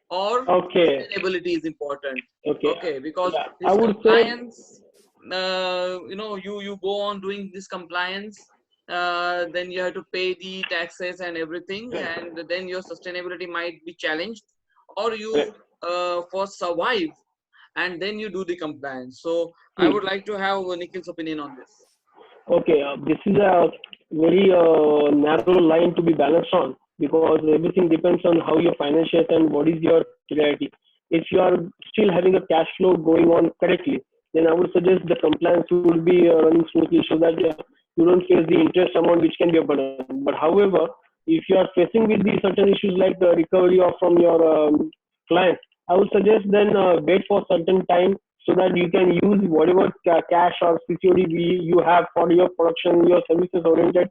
or Okay. sustainability is important. Okay. Okay, because Yeah, I this would say compliance, you go on doing this compliance, then you have to pay the taxes and everything, correct. and then your sustainability might be challenged, or you Correct. first survive and then you do the compliance. So I Hmm. would like to have Nikhil's opinion on this. Okay, this is a very narrow line to be balanced on because everything depends on how your financials and what is your clarity. If you are still having a cash flow going on correctly, then I would suggest the compliance would be running smoothly so that you don't face the interest amount which can be a burden. But however, if you are facing with the certain issues like the recovery of from your client, I would suggest then wait for certain time so that you can use whatever cash or security you have for your production, your services oriented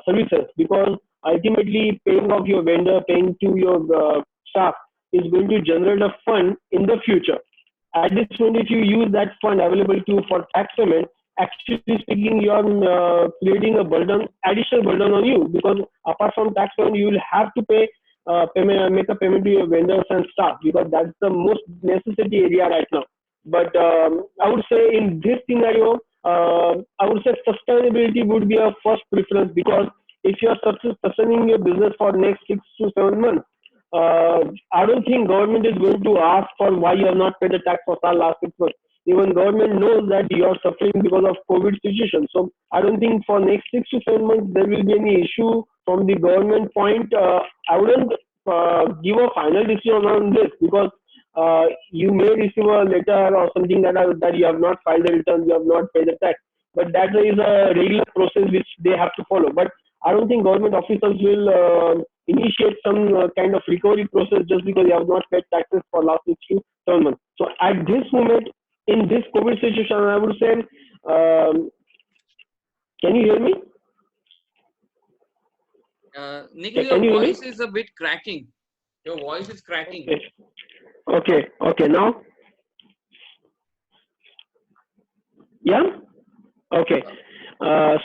services. Because ultimately, paying off your vendor, paying to your staff is going to generate a fund in the future. At this point, if you use that fund available to for tax payment, actually speaking, you are creating a burden, additional burden on you because apart from tax payment, you will have to make a payment to your vendors and staff because that's the most necessity area right now. But I would say in this scenario, I would say sustainability would be a first preference because if you are sustaining your business for next 6 to 7 months, uh, I don't think government is going to ask for why you have not paid the tax for the last 6 months. Even government knows that you are suffering because of COVID situation. So I don't think for next 6 to 7 months there will be any issue from the government point. I wouldn't give a final decision on this because you may receive a letter or something that you have not filed the return, you have not paid the tax. But that is a regular process which they have to follow. But I don't think government officials will initiate some kind of recovery process just because you have not paid taxes for last 6 to 7 months. So at this moment, in this COVID situation, I would say, um, can you hear me? Nikhil, Can your you hear me? voice is a bit cracking. Your voice is cracking. Okay. Okay. Okay. Now, yeah. Okay.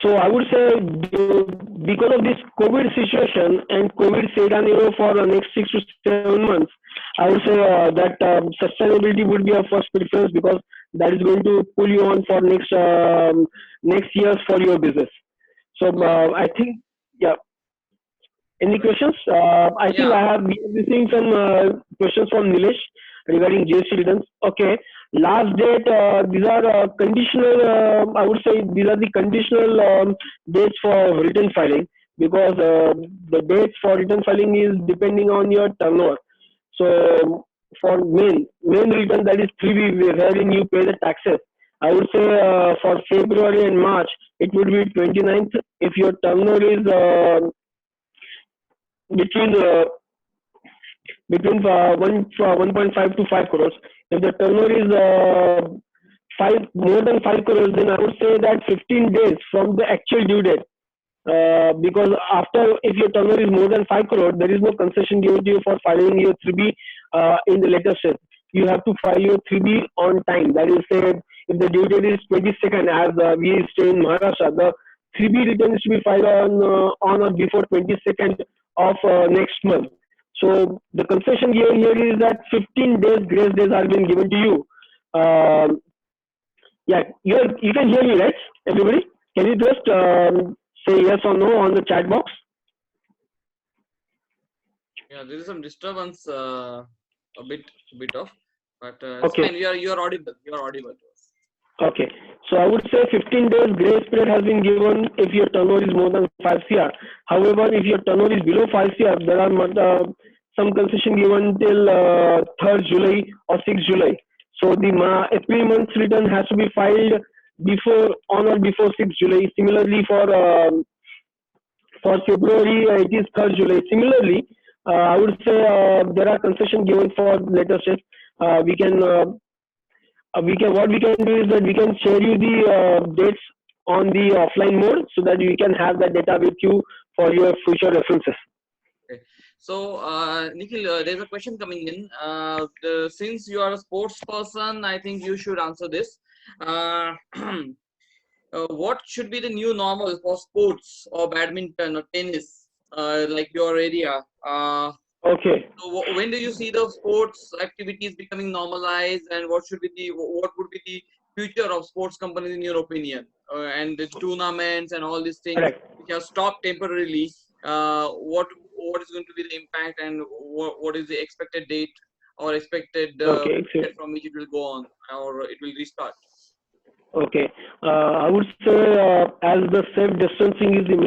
So I would say because of this COVID situation and COVID scenario for the next 6 to 7 months, I would say that sustainability would be a first preference because that is going to pull you on for next years for your business. So I think, yeah. Any questions? I think Yeah. we are receiving some questions from Nilesh regarding GST returns. Okay, last date. These are conditional. I would say these are the conditional dates for return filing, because the dates for return filing is depending on your turnover. So for main return, that is 3B, wherein you pay the taxes. I would say for February and March it would be 29th. If your turnover is between between 1.5 to 5 crores. If the turnover is five more than 5 crores, then I would say that 15 days from the actual due date. Because after, if your turnover is more than 5 crore, there is no concession given to you for filing your 3B in the later stage. You have to file your 3B on time. That is, say, if the due date is 22nd, as we stay in Maharashtra, the 3B return is to be filed on or before 22nd of next month. So the concession given here is that 15 days grace days are being given to you. Yeah, you can hear me, right, everybody? Can you just say yes or no on the chat box? Yeah, there is some disturbance, a bit of, but it's Okay. fine. You are audible. You are audible to us. Okay. So I would say 15 days grace period has been given if your turnover is more than 5 CR. However, if your turnover is below 5 CR, there are some concession given till 3rd July or 6th July. So the April month's return has to be filed before, on or before 6th July. Similarly, for February, it is 3rd July. Similarly, I would say there are concession given for later stage. We can what we can do is that we can share you the dates on the offline mode, so that you can have that data with you for your future references. Okay. So, Nikhil, there's a question coming in. Since you are a sports person, I think you should answer this. What should be the new normal for sports or badminton or tennis, like your area? Okay. So when do you see the sports activities becoming normalized, and what would be the future of sports companies in your opinion? And the tournaments and all these things Correct. which have stopped temporarily. What is going to be the impact, and what is the expected date or expected Okay. period from which it will go on, or it will restart? Okay. I would say as the safe distancing is the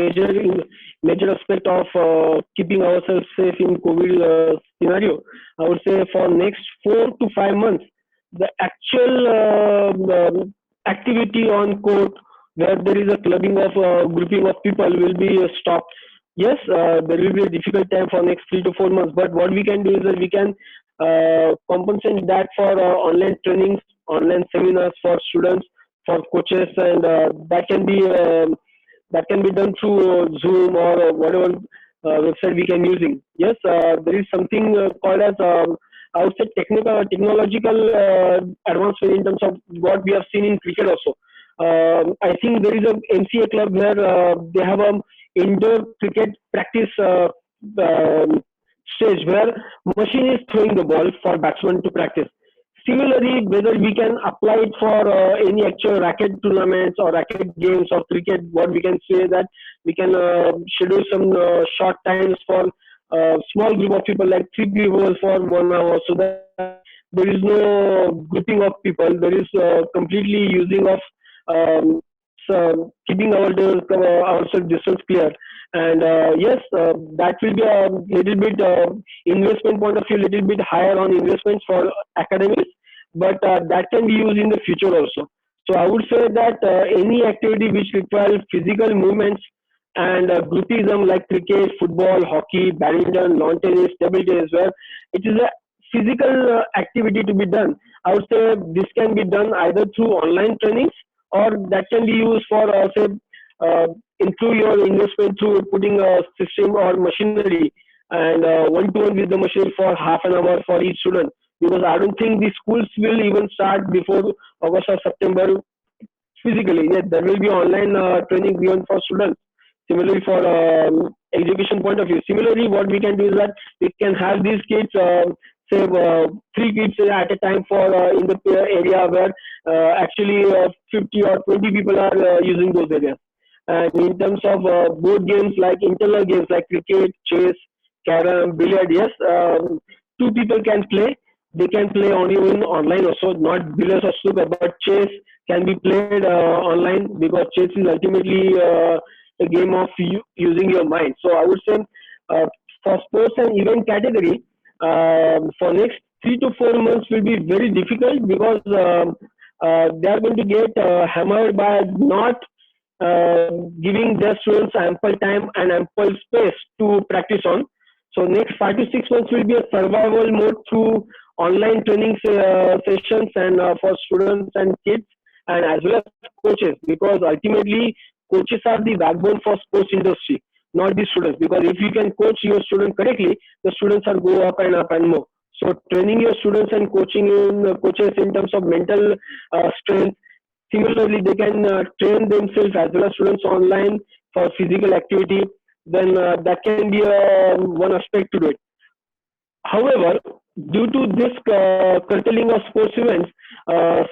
major aspect of keeping ourselves safe in COVID scenario. I would say for next 4 to 5 months, the actual activity on court where there is a clubbing of grouping of people will be stopped. Yes, there will be a difficult time for next 3 to 4 months. But what we can do is that we can compensate that for online trainings, online seminars for students, for coaches, and that can be done through Zoom or whatever website we can using. Yes, there is something called as I would say technological advancement in terms of what we have seen in cricket also. I think there is a MCA club where they have a indoor cricket practice stage where machine is throwing the ball for batsmen to practice. Similarly, whether we can apply it for any actual racket tournaments or racket games or cricket, what we can say that we can schedule some short times for small group of people, like 3 people for 1 hour, so that there is no grouping of people. There is completely using of keeping ourselves distance clear. And yes, that will be a little bit investment point of view, little bit higher on investments for academics, but that can be used in the future also. So I would say that any activity which requires physical movements and groupism, like cricket, football, hockey, badminton, lawn tennis, table tennis, where it is a physical activity to be done, I would say this can be done either through online trainings, or that can be used for say uh, improve your investment through putting a system or machinery and one-to-one with the machine for half an hour for each student. Because I don't think the schools will even start before August or September physically. Yeah, there will be online training given for students. Similarly, for education point of view. Similarly, what we can do is that we can have these kids, say 3 kids at a time for in the area where actually 50 or 20 people are using those areas. And in terms of board games like internal games like cricket, chess, carom, billiard, yes, two people can play. They can play only in online also, not billiards or snooker, but chess can be played online because chess is ultimately a game of using your mind. So I would say uh, for sports and event category, for next 3 to 4 months will be very difficult because they are going to get hammered by not uh, giving their students ample time and ample space to practice on. So next 5 to 6 months will be a survival mode through online training sessions and for students and kids and as well as coaches, because ultimately coaches are the backbone for sports industry, not the students. Because if you can coach your student correctly, the students are go up and more. So training your students and coaching in coaches in terms of mental strength. Similarly, they can train themselves as well as students online for physical activity. Then that can be one aspect to do it. However, due to this curtailing of sports events,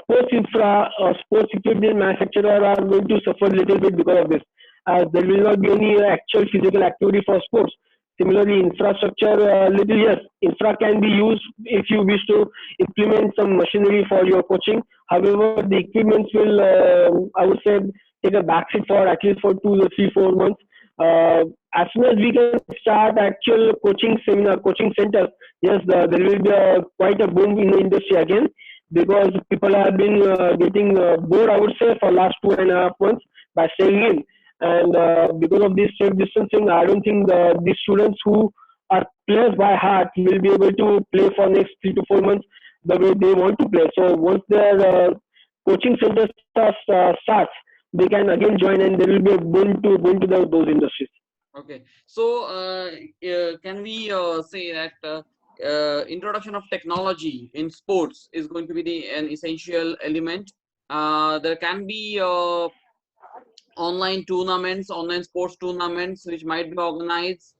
sports infra or sports equipment manufacturer are going to suffer a little bit because of this, as there will not be any actual physical activity for sports. Similarly, infrastructure, little yes, infra can be used if you wish to implement some machinery for your coaching. However, the equipments will, I would say, take a backseat for at least for 2 or 3, 4 months. As soon as we can start actual coaching seminar, coaching centers, yes, there will be quite a boom in the industry again, because people have been getting bored, I would say, for last 2.5 months by staying in. And because of this safe distancing, I don't think the students who are players by heart will be able to play for next 3 to 4 months the way they want to play. So once their coaching center starts, they can again join, and there will be a boom to those industries. Okay, so can we say that introduction of technology in sports is going to be an essential element? There can be online tournaments, online sports tournaments, which might be organized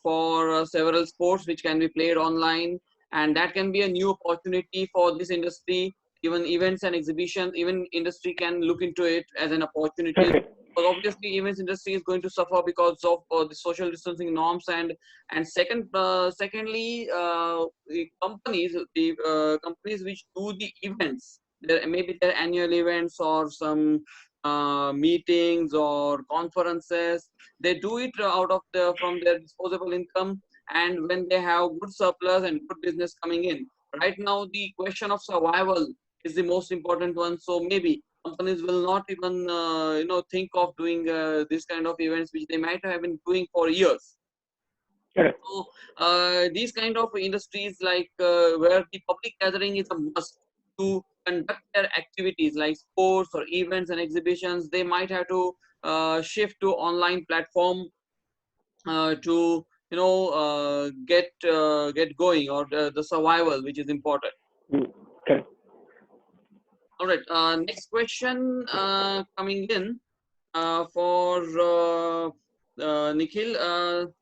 for several sports, which can be played online, and that can be a new opportunity for this industry. Even events and exhibitions, even industry can look into it as an opportunity. Correct. But obviously, events industry is going to suffer because of the social distancing norms, and secondly, the companies which do the events, there maybe their annual events or some meetings or conferences, they do it out of from their disposable income, and when they have good surplus and good business coming in. Right now the question of survival is the most important one, so maybe companies will not even think of doing this kind of events which they might have been doing for years. Correct. So these kind of industries, like where the public gathering is a must to conduct their activities like sports or events and exhibitions, they might have to shift to online platform to get going, or the survival, which is important. Correct. All right. Next question coming in for Nikhil.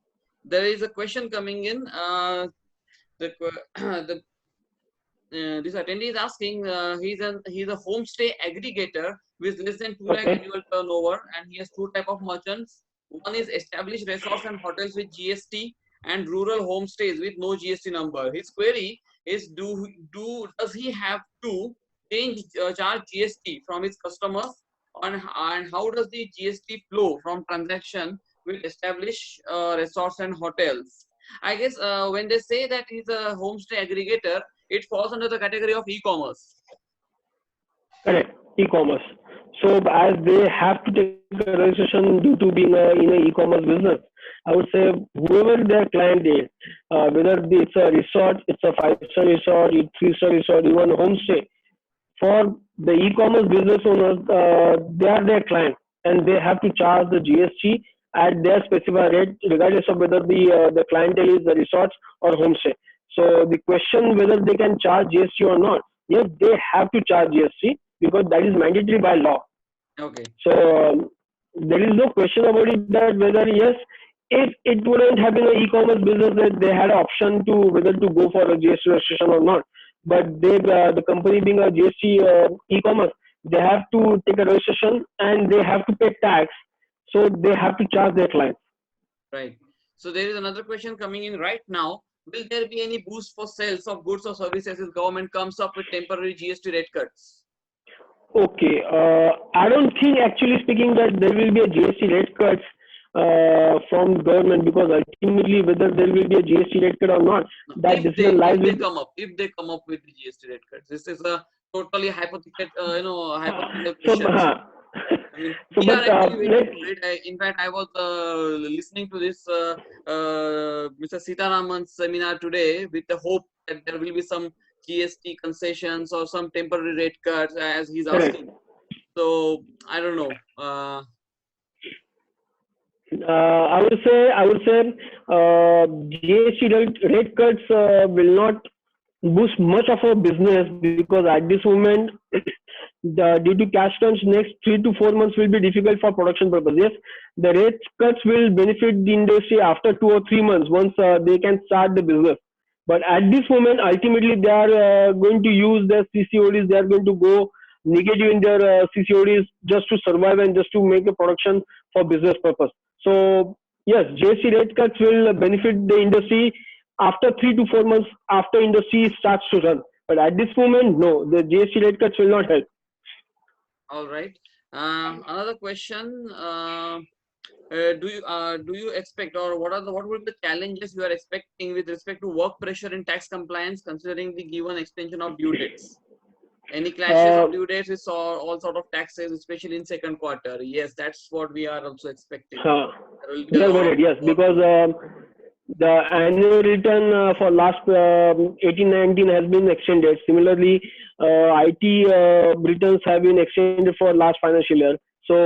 There is a question coming in. The, the this attendee is asking. He's a homestay aggregator with less than 2 lakh Okay. annual turnover, and he has two type of merchants. One is established resorts and hotels with GST, and rural homestays with no GST number. His query is: does he have to charge GST from his customers, and how does the GST flow from transaction with established resorts and hotels? I guess when they say that he's a homestay aggregator, it falls under the category of e-commerce. Correct. E-commerce. So as they have to take a registration due to being in an e-commerce business, I would say whoever their client is, whether it's a resort, it's a 5-star resort, it's 3-star resort, even homestay, for the e-commerce business owners, they are their client, and they have to charge the GST at their specified rate, regardless of whether the clientele is the resorts or homestay. So the question whether they can charge GST or not, yes, they have to charge GST because that is mandatory by law. Okay. So there is no question about it that whether yes, if it wouldn't have been an e-commerce business, that they had an option to whether to go for a GST registration or not. But they, the company being a GST e-commerce, they have to take a registration and they have to pay tax So they have to charge their clients. Right. So there is another question coming in right now. Will there be any boost for sales of goods or services if government comes up with temporary GST rate cuts? Okay, I don't think actually speaking that there will be a GST rate cuts from government, because ultimately whether there will be a GST rate cut or not, No, that decision lies if they with. come up with the GST rate cuts, this is a totally hypothetical hypothetical So, questions. I mean, so we are but actually waiting let's. for it. In fact, I was listening to this Mr. Sitaraman's seminar today with the hope that there will be some GST concessions or some temporary rate cuts as he's Correct. asking. So I don't know. I would say GST rate cuts will not boost much of our business, because at this moment, due to cash crunch, next 3 to 4 months will be difficult for production purpose. Yes, the rate cuts will benefit the industry after 2 or 3 months once they can start the business. But at this moment, ultimately they are going to use their CCODs. They are going to go negative in their CCODs just to survive and just to make a production for business purpose. So yes, GST rate cuts will benefit the industry after 3 to 4 months after industry starts to run. But at this moment, no, the GST rate cuts will not help. All right. Another question. Do you expect, or what would be the challenges you are expecting with respect to work pressure in tax compliance, considering the given extension of due dates? Any clashes Uh, of due dates? We saw all sort of taxes, especially in second quarter. Yes, that's what we are also expecting. uh, There will be we a are lot of worried, yes, because workload. the annual return for last 18-19 has been extended. Similarly, IT returns have been extended for last financial year. So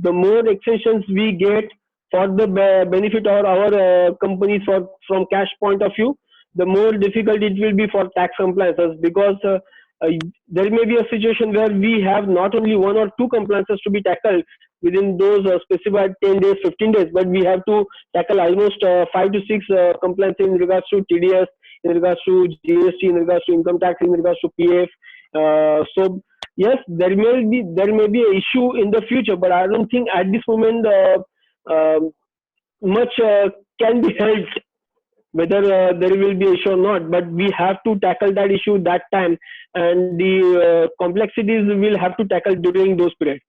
the more extensions we get for the benefit of our companies from cash point of view, the more difficult it will be for tax compliances, because uh, there may be a situation where we have not only 1 or 2 compliances to be tackled within those specified 10 days, 15 days, but we have to tackle almost 5 to 6 complaints in regards to TDS, in regards to GST, in regards to income tax, in regards to PF. So yes, there may be an issue in the future, but I don't think at this moment much can be helped, whether there will be issue or not. But we have to tackle that issue that time, and the complexities will have to tackle during those periods.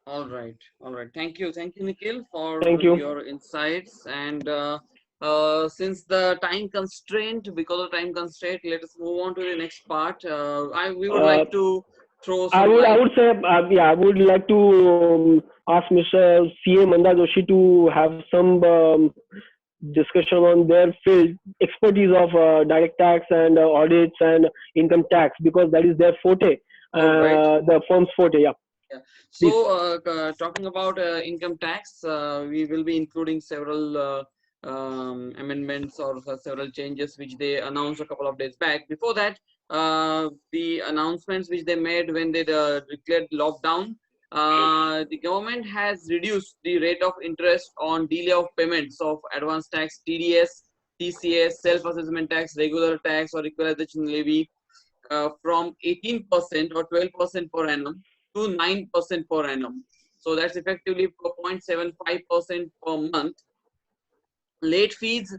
All right, all right. Thank you, Nikhil, Thank for you. your insights. And since the time constraint, because of time constraint, let us move on to the next part. We would Uh, like to throw I some would I light. would say yeah, I would like to ask Mr. CA Manda Joshi to have some discussion on their field expertise of direct tax and audits and income tax, because that is their forte, All right. the firm's forte. Yeah, Yeah. please. So, talking about income tax, we will be including several amendments or several changes which they announced a couple of days back. Before that, the announcements which they made when they declared lockdown, the government has reduced the rate of interest on delay of payments of advance tax, TDS, TCS, self-assessment tax, regular tax, or equalization levy from 18% or 12% per annum to 9% per annum. So that's effectively 0.75% per month. Late fees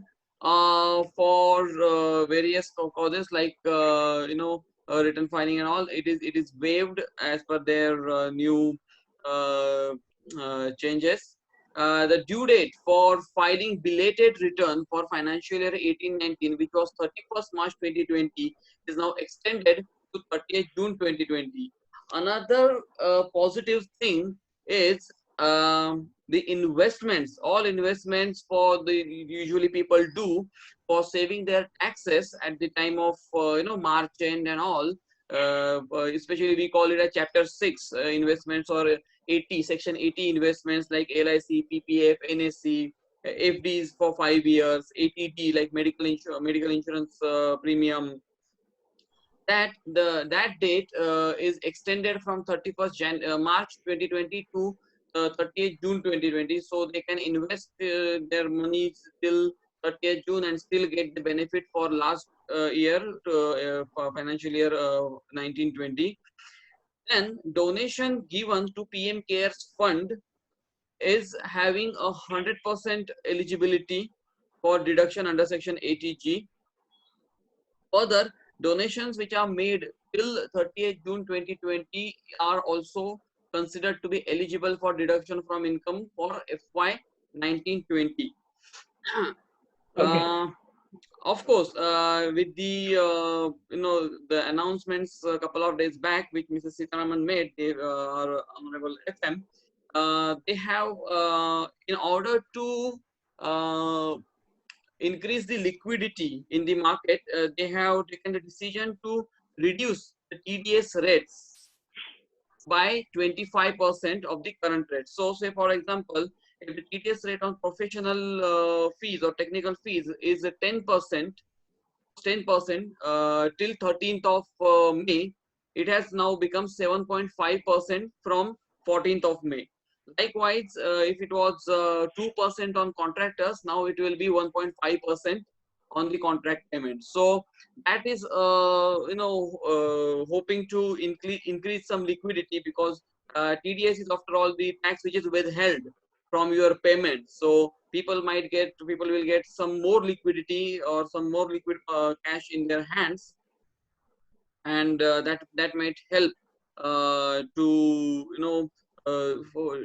for various causes like return filing and all, it is waived as per their new uh, changes. The due date for filing belated return for financial year 18-19, which was 31st March 2020, is now extended to 30th June 2020. Another positive thing is the investments, all investments for the usually people do for saving their taxes at the time of March end and all. Especially we call it a chapter 6 investments, or 80 section 80 investments like LIC, PPF, NSC, FDs for 5 years, ATD like medical insurance premium. That date is extended from 31st March 2020 to 30th June 2020, so they can invest their money till 30th June and still get the benefit for last year for financial year 1920. Then donation given to PM Cares Fund is having 100% eligibility for deduction under section 80G. Further, donations which are made till 30th June 2020 are also considered to be eligible for deduction from income for FY 1920. Okay. Of course, with the the announcements a couple of days back, which Mrs. Sitaraman made, our Honorable FM, they have in order to increase the liquidity in the market, they have taken the decision to reduce the TDS rates by 25% of the current rate. So, say for example, if the TDS rate on professional fees or technical fees is 10%, till 13th of May, it has now become 7.5% from 14th of May. Likewise, if it was 2% on contractors, now it will be 1.5% on the contract payment. So that is hoping to increase some liquidity, because TDS is after all the tax which is withheld from your payment. So people will get some more liquidity or some more liquid cash in their hands, and that might help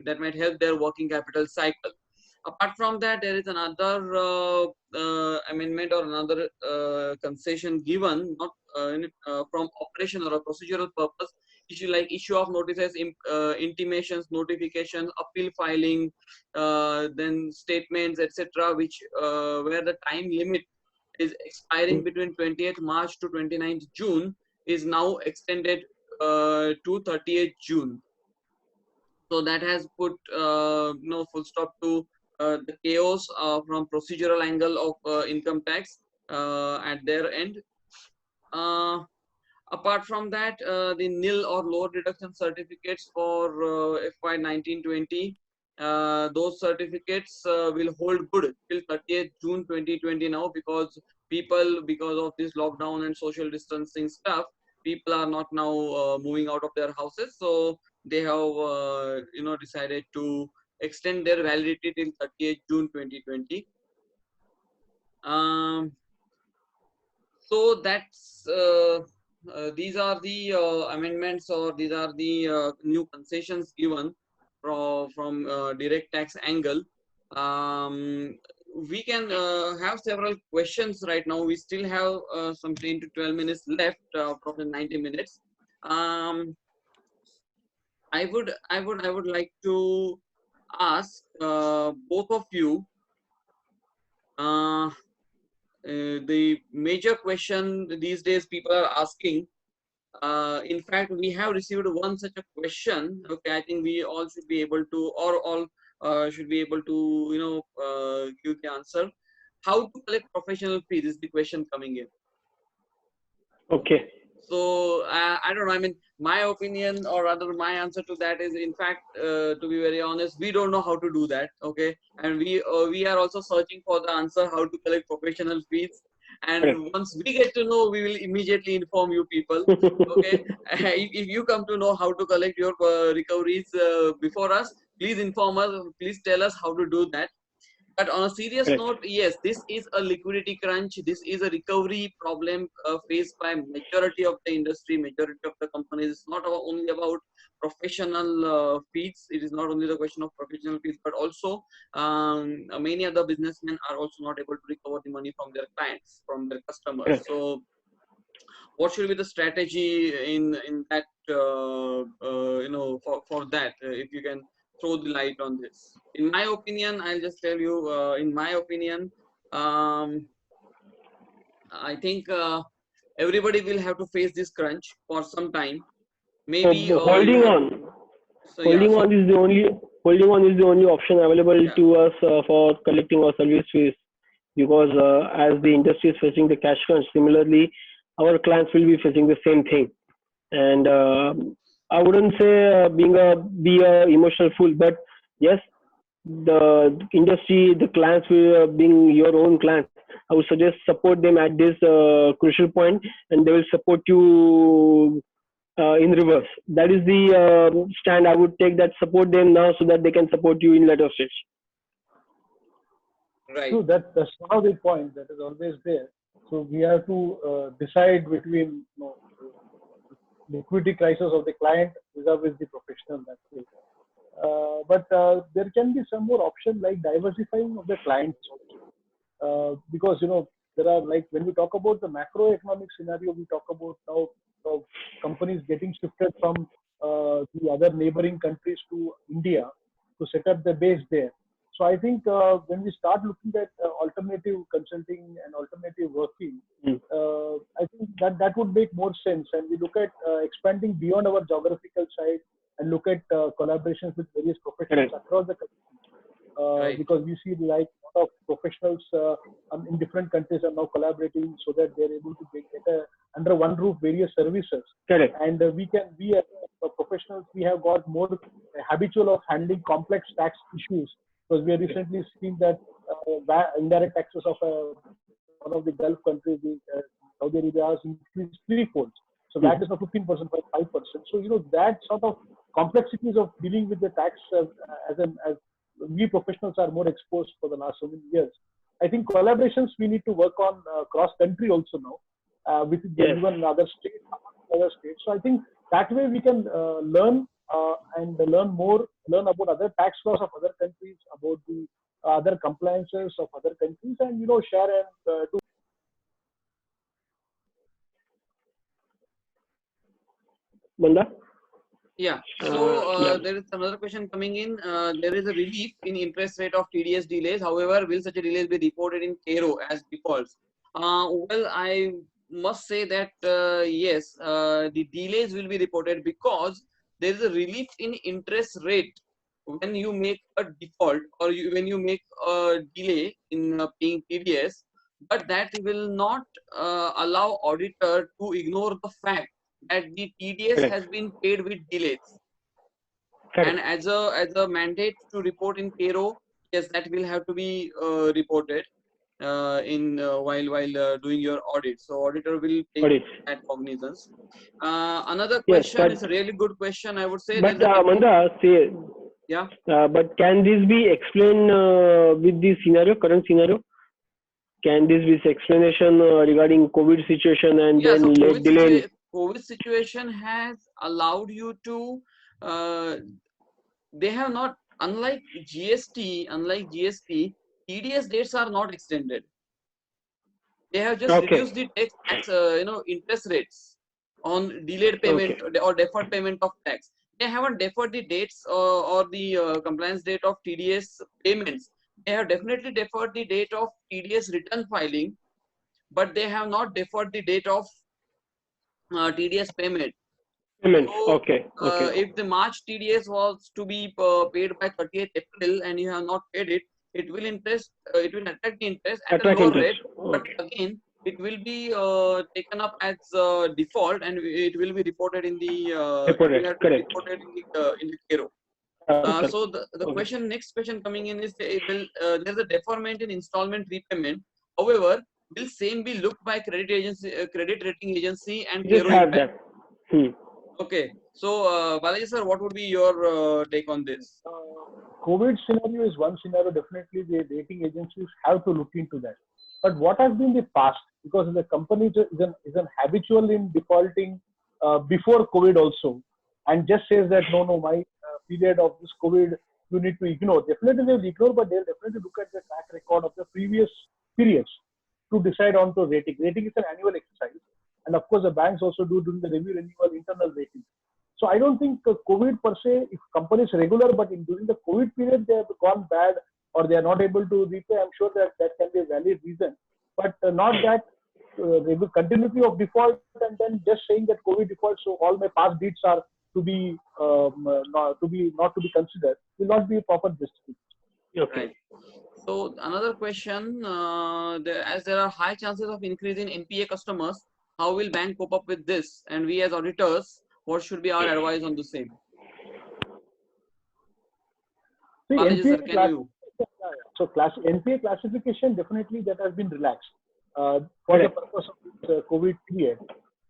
that might help their working capital cycle. Apart from that, there is another amendment or another concession given, not from operational or procedural purpose, issue of notices, intimations, notifications, appeal filing, then statements, etc., which where the time limit is expiring between 20th March to 29th June is now extended to 30th June. So that has put full stop to the chaos from procedural angle of income tax at their end. Apart from that, the nil or lower deduction certificates for FY 1920, those certificates will hold good till 30th June 2020 now, because of this lockdown and social distancing stuff, people are not now moving out of their houses. So they have decided to extend their validity till 30th June 2020. So that's these are the amendments, or these are the new concessions given from direct tax angle. We can have several questions right now. We still have some 10 to 12 minutes left from the 90 minutes. I would like to ask both of you the major question these days people are asking. In fact, we have received one such a question. Okay, I think we all should be able to, or all should be able to, give the answer. How to collect professional fees is the question coming in. Okay. So I don't know. I mean, my opinion, or rather my answer to that is, in fact, to be very honest, we don't know how to do that. Okay, and we are also searching for the answer how to collect professional fees. And once we get to know, we will immediately inform you people. Okay, if you come to know how to collect your recoveries before us, please inform us. Please tell us how to do that. But on a serious note, yes, this is a liquidity crunch. This is a recovery problem faced by majority of the industry, majority of the companies. It's not only about professional fees. It is not only the question of professional fees, but also many other businessmen are also not able to recover the money from their clients, from their customers. So what should be the strategy in that, for that, if you can throw the light on this? In my opinion, I'll just tell you, in my opinion, I think everybody will have to face this crunch for some time. Maybe holding on. Holding on is the only option available to us for collecting our service fees, because as the industry is facing the cash crunch, similarly our clients will be facing the same thing. And I wouldn't say be a emotional fool, but yes, the industry, the clients will being your own clients, I would suggest support them at this crucial point, and they will support you in reverse. That is the stand I would take, that support them now so that they can support you in later stage. Right. So that's one of the points that is always there. So we have to decide between liquidity crisis of the client vis-a-vis the professional. That's it. But there can be some more option like diversifying of the clients also. Because there are, like, when we talk about the macroeconomic scenario, we talk about now companies getting shifted from the other neighboring countries to India to set up the base there. So I think when we start looking at alternative consulting and alternative working, I think that would make more sense. And we look at expanding beyond our geographical side and look at collaborations with various professionals across the country. Because we see like a lot of professionals in different countries are now collaborating so that they're able to get under one roof various services. Correct. And we as professionals, we have got more habitual of handling complex tax issues, because we have recently seen that indirect taxes of one of the Gulf countries, Saudi Arabia, has increased threefold. So that is not 15%, but 5%. So that sort of complexities of dealing with the tax as we professionals are more exposed for the last so many years. I think collaborations we need to work on cross country also now with even other states. So I think that way we can learn and learn about other tax laws of other countries, about the other compliances of other countries, and share and do. Manda? Yeah. So there is another question coming in. There is a relief in interest rate of TDS delays. However, will such a delays be reported in Cairo as defaults? Well, I must say that yes, the delays will be reported because there is a relief in interest rate when you make a default or when you make a delay in paying TDS, but that will not allow auditor to ignore the fact that the TDS has been paid with delays. And as a mandate to report in Cairo, yes, that will have to be reported while doing your audit. So auditor will take that cognizance. Another question is a really good question, I would say. But Manda, say, yeah. But can this be explained with the current scenario? Can this be explanation regarding COVID situation and then so late delay? COVID situation has allowed you to. They have not, unlike GST, TDS dates are not extended. They have just reduced the tax, interest rates on delayed payment or deferred payment of tax. They haven't deferred the dates or the compliance date of TDS payments. They have definitely deferred the date of TDS return filing, but they have not deferred the date of TDS payment. So, if the March TDS was to be paid by 30th April and you have not paid it, it will attract the interest at a lower rate. But again, it will be taken up as default and it will be reported in the in the Cairo. So the next question coming in is there's a deferment in installment repayment. However, will same be looked by credit rating agency and Cairo? Okay, so Balaji sir, what would be your take on this? COVID scenario is one scenario. Definitely, the rating agencies have to look into that. But what has been the past? Because the company is an habitual in defaulting before COVID also, and just says that no, my period of this COVID you need to ignore. Definitely they will ignore, but they'll definitely look at the track record of the previous periods to decide on to rating. Rating is an annual exercise. And of course, the banks also do during the review renewal internal rating. So I don't think COVID per se, if companies regular, but during the COVID period, they have gone bad or they are not able to repay, I'm sure that can be a valid reason. But not that continuity of default and then just saying that COVID default, so all my past deeds are to be not to be considered, will not be a proper justification. Right. So another question, as there are high chances of increase in NPA customers, how will bank cope up with this? And we as auditors, what should be our advice on the same? See, NPA NPA classification, definitely that has been relaxed for the purpose of this COVID period.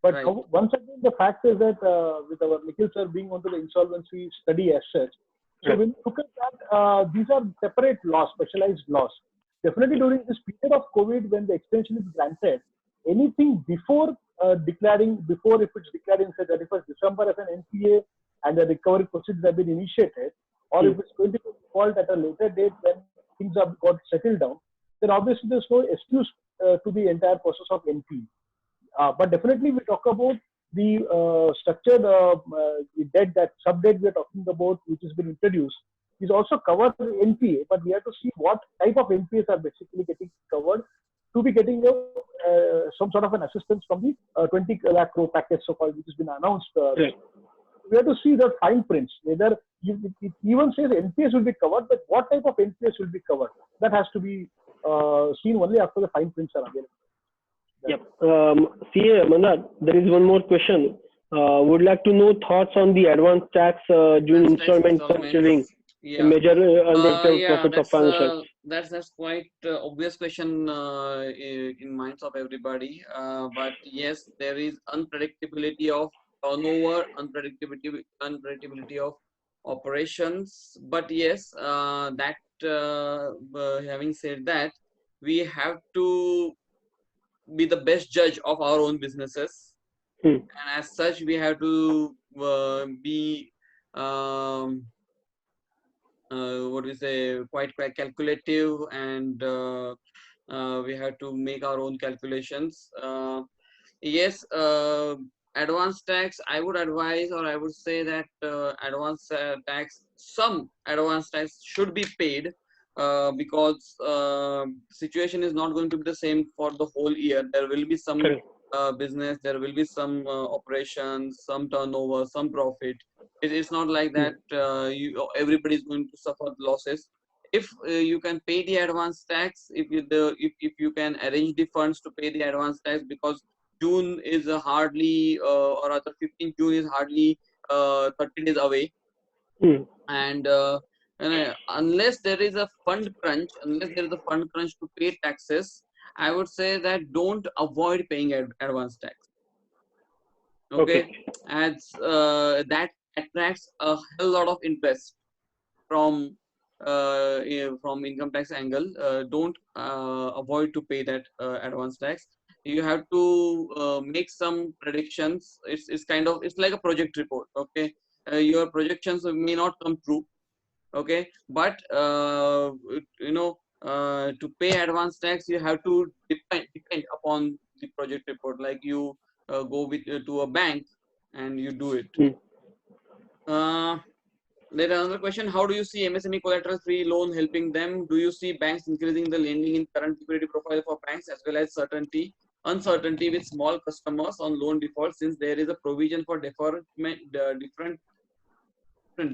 But Right. once again, the fact is that with our Nikhil sir being onto the insolvency study as such, so Right. when you look at that, these are separate laws, specialized laws. Definitely during this period of COVID, when the extension is granted, anything before before if it's declared in say 31st December as an NPA and the recovery procedures have been initiated, or if it's going to be default at a later date when things have got settled down, then obviously there's no excuse to the entire process of NPA. But definitely we talk about the structured the debt, that sub debt we are talking about, which has been introduced, is also covered in NPA. But we have to see what type of NPAs are basically getting covered to be getting some sort of an assistance from the 20 lakh crore package, so called, which has been announced. Right. We have to see the fine prints, whether it even says NPAs will be covered, but what type of NPAs will be covered, that has to be seen only after the fine prints are available. Yep. CA Mandat, there is one more question. Would like to know thoughts on the advance tax during Advance tax installment structuring, Yeah. major unpredictable Yeah, profits of financials. that's quite obvious question in minds of everybody. But yes, there is unpredictability of turnover, unpredictability of operations. But yes, having said that, we have to be the best judge of our own businesses, and as such, we have to be what we say, quite calculative, and we have to make our own calculations. Yes, advance tax, I would advise, or I would say that some advance tax should be paid, because situation is not going to be the same for the whole year. There will be some Correct. business, there will be some operations, some turnover, some profit. It's not like that everybody is going to suffer losses. If you can pay the advance tax, if you can arrange the funds to pay the advance tax, because June is hardly, or rather 15th June is hardly 30 days away, and unless there is a fund crunch, to pay taxes, I would say that don't avoid paying advance tax. Okay, as that attracts a hell lot of interest from income tax angle. Don't avoid to pay that advance tax. You have to make some predictions. It's kind of, it's like a project report. Okay, your projections may not come true. Okay, but to pay advance tax, you have to depend upon the project report. Like you go with to a bank and you do it. There is another question. How do you see MSME collateral free loan helping them? Do you see banks increasing the lending in current liquidity profile for banks, as well as uncertainty with small customers on loan default, since there is a provision for deferment different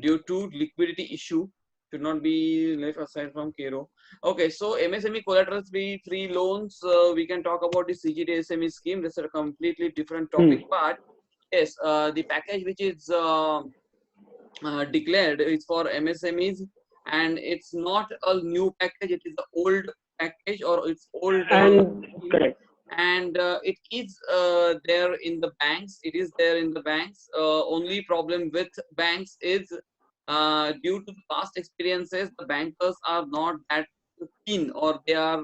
due to liquidity issue should not be left aside from KRO. Okay, so MSME collateral free loans, we can talk about the CGT SME scheme. That's a completely different topic. But yes, the package which is declared is for MSMEs, and it's not a new package, it is the old package, or it's old Correct. And it is there in the banks. Only problem with banks is due to past experiences, the bankers are not that keen, or they are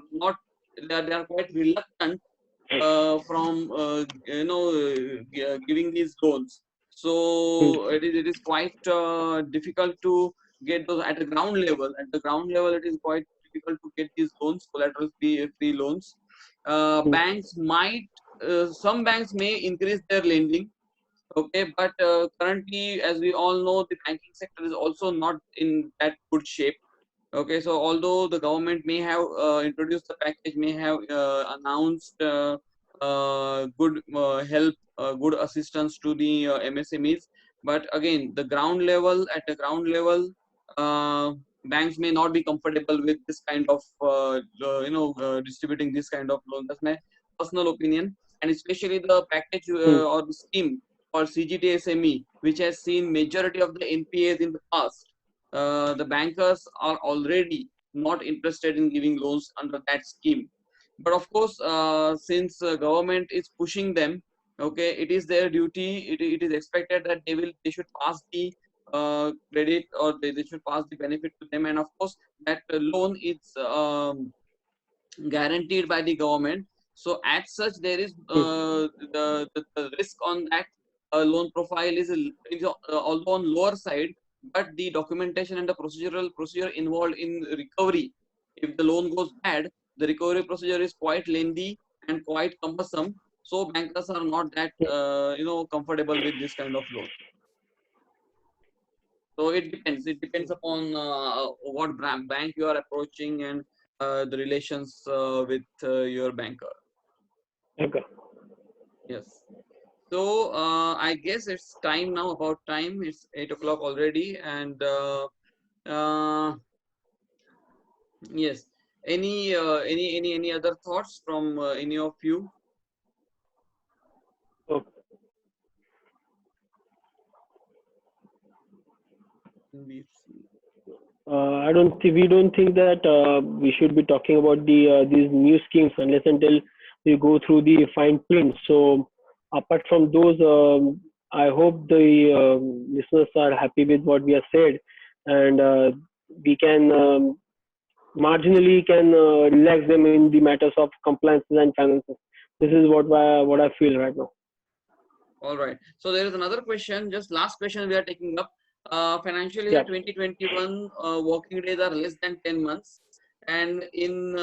quite reluctant from giving these loans. So it is quite difficult to get those at the ground level. At the ground level, it is quite difficult to get these loans, collateral free loans. Banks might, some banks may increase their lending. Okay, but currently, as we all know, the banking sector is also not in that good shape. Okay, so although the government may have introduced the package, may have announced good help, good assistance to the MSMEs, but again, at the ground level, banks may not be comfortable with this kind of distributing this kind of loan. That's my personal opinion, and especially the package or the scheme for CGT SME, which has seen majority of the NPAs in the past. The bankers are already not interested in giving loans under that scheme. But of course, since government is pushing them Okay, it is their duty. It is expected that they should pass the credit, or they should pass the benefit to them, and of course that loan is guaranteed by the government. So as such, there is the risk on that loan profile is although on lower side, but the documentation and the procedure involved in recovery, if the loan goes bad, the recovery procedure is quite lengthy and quite cumbersome. So bankers are not that comfortable with this kind of loan. So it depends. It depends upon what bank you are approaching, and the relations with your banker. Okay. Yes. So I guess it's time now. About time. It's 8 o'clock already, and yes. Any other thoughts from any of you? Okay. I don't think we don't think that we should be talking about these new schemes unless until we go through the fine print. So apart from those, I hope the listeners are happy with what we have said, and we can marginally can relax them in the matters of compliances and finances. This is what I feel right now. All right. So there is another question, just last question we are taking up. Financial year Yeah. 2021 working days are less than 10 months. And in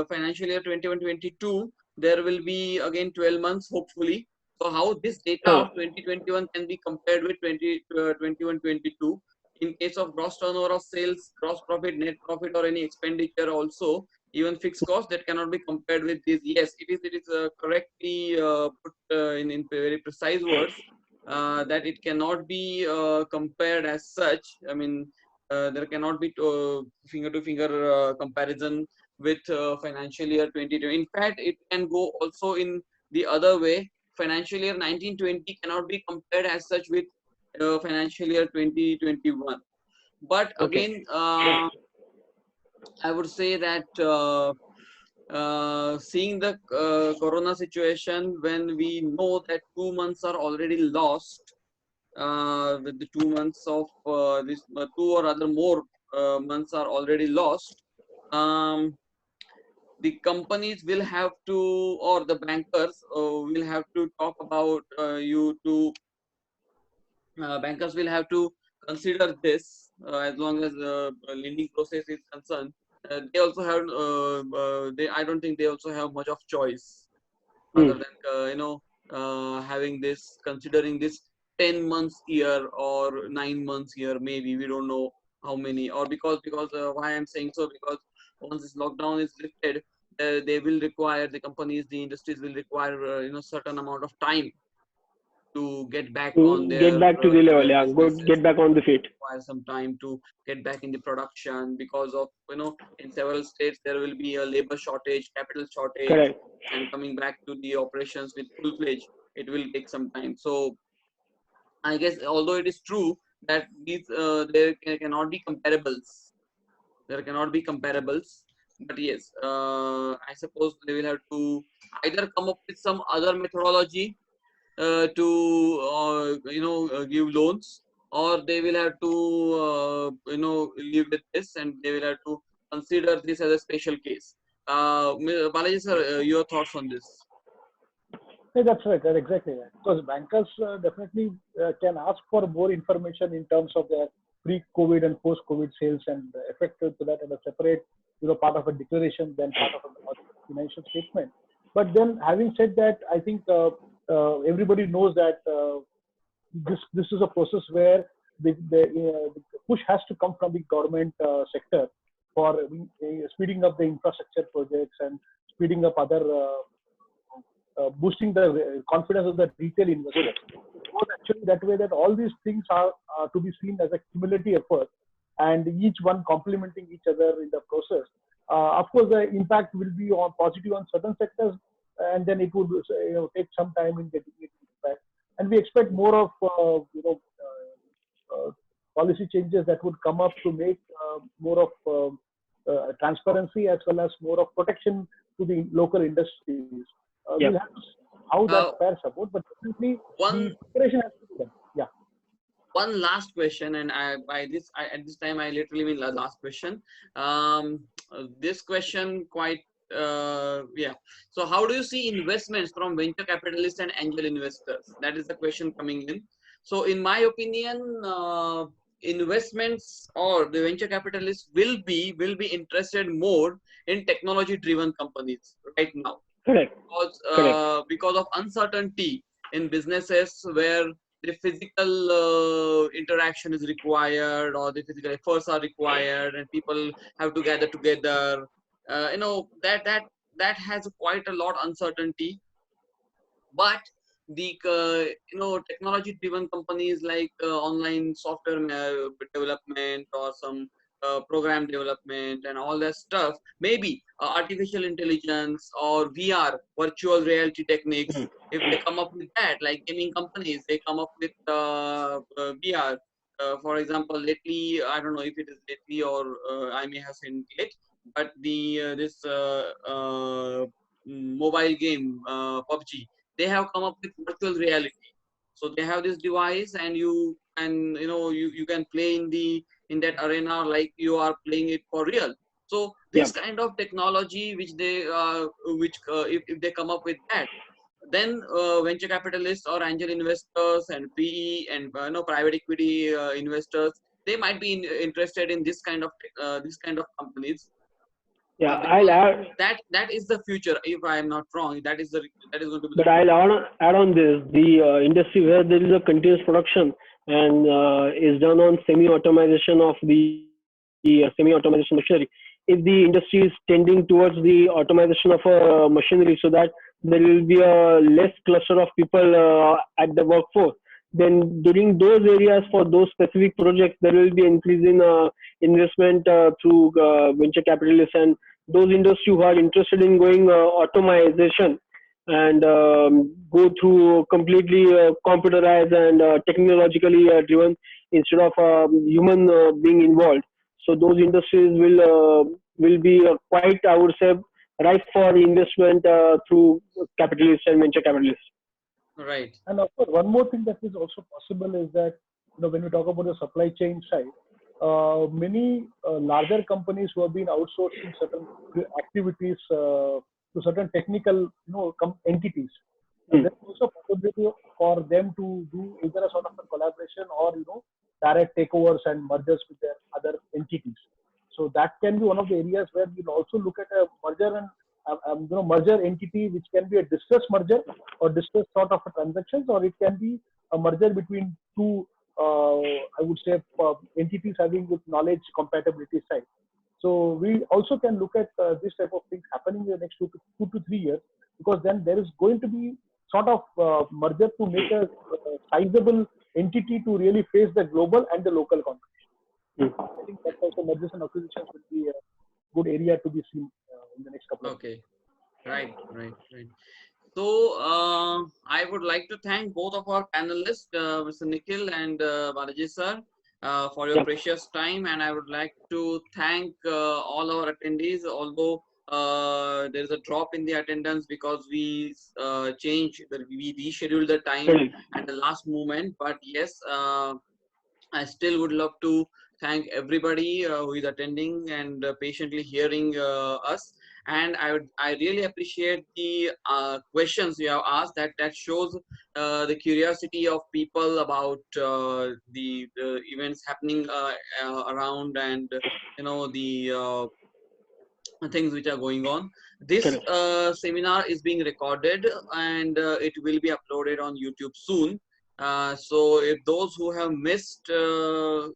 financial year 21-22, there will be again 12 months, hopefully. So how this data Huh. of 2021 can be compared with 2021-22 in case of gross turnover of sales, gross profit, net profit, or any expenditure also, even fixed cost, that cannot be compared with this. Yes, it is correctly put in very precise words, that it cannot be compared as such. I mean, there cannot be finger to finger comparison with financial year 2020. In fact, it can go also in the other way. Financial year 1920 cannot be compared as such with financial year 2021. But Okay. again, I would say that seeing the corona situation, when we know that 2 months are already lost, with the 2 months of this, two or other more months are already lost, the companies will have to, or the bankers will have to talk about you to bankers will have to consider this, as long as the lending process is concerned. They also have they I don't think they also have much of choice Hmm. other than having this, considering this 10 months year or 9 months year, maybe we don't know how many. Or because why I'm saying so, because once this lockdown is lifted, they will require, the companies, the industries will require certain amount of time to get back on To get their back to the level, yeah, go businesses. get back on the feet. Require some time to get back in the production, because of in several states there will be a labor shortage, capital shortage, Correct. and coming back to the operations with full fledged, it will take some time. So I guess, although it is true that these cannot be comparables, there cannot be comparables, but yes, I suppose they will have to either come up with some other methodology to give loans, or they will have to live with this, and they will have to consider this as a special case. Balaji sir, your thoughts on this? Yeah, that's right. That's exactly right. Because bankers definitely can ask for more information in terms of their pre-COVID and post-COVID sales, and effect to that as a separate, part of a declaration than part of a financial statement. But then, having said that, I think everybody knows that this is a process where the push has to come from the government sector for speeding up the infrastructure projects and speeding up other boosting the confidence of the retail investors. It was actually that way, that all these things are to be seen as a cumulative effort, and each one complementing each other in the process. Of course, the impact will be on positive on certain sectors, and then it would take some time in getting it impact. And we expect more of policy changes that would come up to make more of transparency, as well as more of protection to the local industries. Yeah. We'll have to how that fares about. But definitely the preparation has to be done. Yeah. One last question, and at this time I literally mean last question. This question quite yeah. So how do you see investments from venture capitalists and angel investors? That is the question coming in. So in my opinion, investments or the venture capitalists will be interested more in technology driven companies right now. Correct. Because of uncertainty in businesses where the physical interaction is required or the physical efforts are required and people have to gather together. That has quite a lot uncertainty. But the technology driven companies like online software development or some program development and all that stuff, maybe artificial intelligence or VR, virtual reality techniques, if they come up with that, like gaming companies, they come up with VR. For example, lately, I don't know if it is lately or I may have seen it, but this mobile game PUBG, they have come up with virtual reality. So they have this device and you can you can play in that arena like you are playing it for real. So this kind of technology which if they come up with that, then venture capitalists or angel investors and PE and private equity investors, they might be interested in this kind of companies. Yeah, I'll add. That is the future. If I am not wrong, that is going to be. But I'll add on this: the industry where there is a continuous production and is done on semi-automation of the semi-automation machinery. If the industry is tending towards the automation of machinery, so that there will be a less cluster of people at the workforce, then during those areas for those specific projects, there will be increase in investment through venture capitalists and those industries who are interested in going automation and go through completely computerized and technologically driven instead of human being involved. So those industries will be quite, I would say, ripe for investment through capitalists and venture capitalists. Right. And of course, one more thing that is also possible is that when we talk about the supply chain side, many larger companies who have been outsourcing certain activities to certain technical entities. There's also possibility for them to do either a sort of a collaboration or direct takeovers and mergers with their other entities. So that can be one of the areas where we'll also look at a merger and merger entity, which can be a distressed merger or distressed sort of a transactions, or it can be a merger between two, I would say, entities having with knowledge compatibility side. So we also can look at this type of things happening in the next 2 to 3 years, because then there is going to be sort of merger to make a sizable entity to really face the global and the local competition. I think that also mergers and acquisitions will be a good area to be seen in the next couple of years. Right. So I would like to thank both of our panelists, Mr. Nikhil and Balaji sir, for your precious time, and I would like to thank all our attendees. Although there is a drop in the attendance because we we rescheduled the time at the last moment, but yes, I still would love to thank everybody who is attending and patiently hearing us. And I really appreciate the questions you have asked. That shows the curiosity of people about the events happening around, and the things which are going on. This seminar is being recorded and it will be uploaded on YouTube soon. So if those who have missed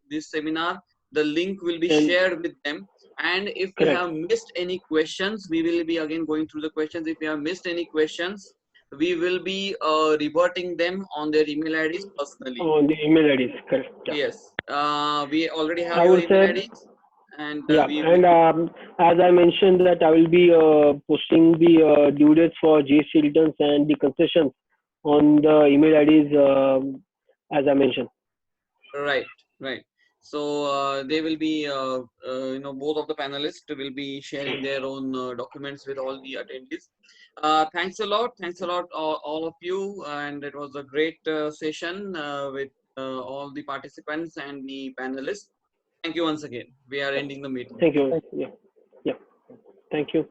this seminar, the link will be shared with them. And if we have missed any questions, we will be again going through the questions. If we have missed any questions, we will be reverting them on their email IDs personally. On the email IDs, correct. Yeah. Yes. We already have your email IDs. And as I mentioned that I will be posting the due dates for GST returns and the concessions on the email IDs as I mentioned. Right. So they will be, both of the panelists will be sharing their own documents with all the attendees. Thanks a lot. Thanks a lot, all of you. And it was a great session with all the participants and the panelists. Thank you once again. We are ending the meeting. Thank you. Yeah. Yeah. Thank you.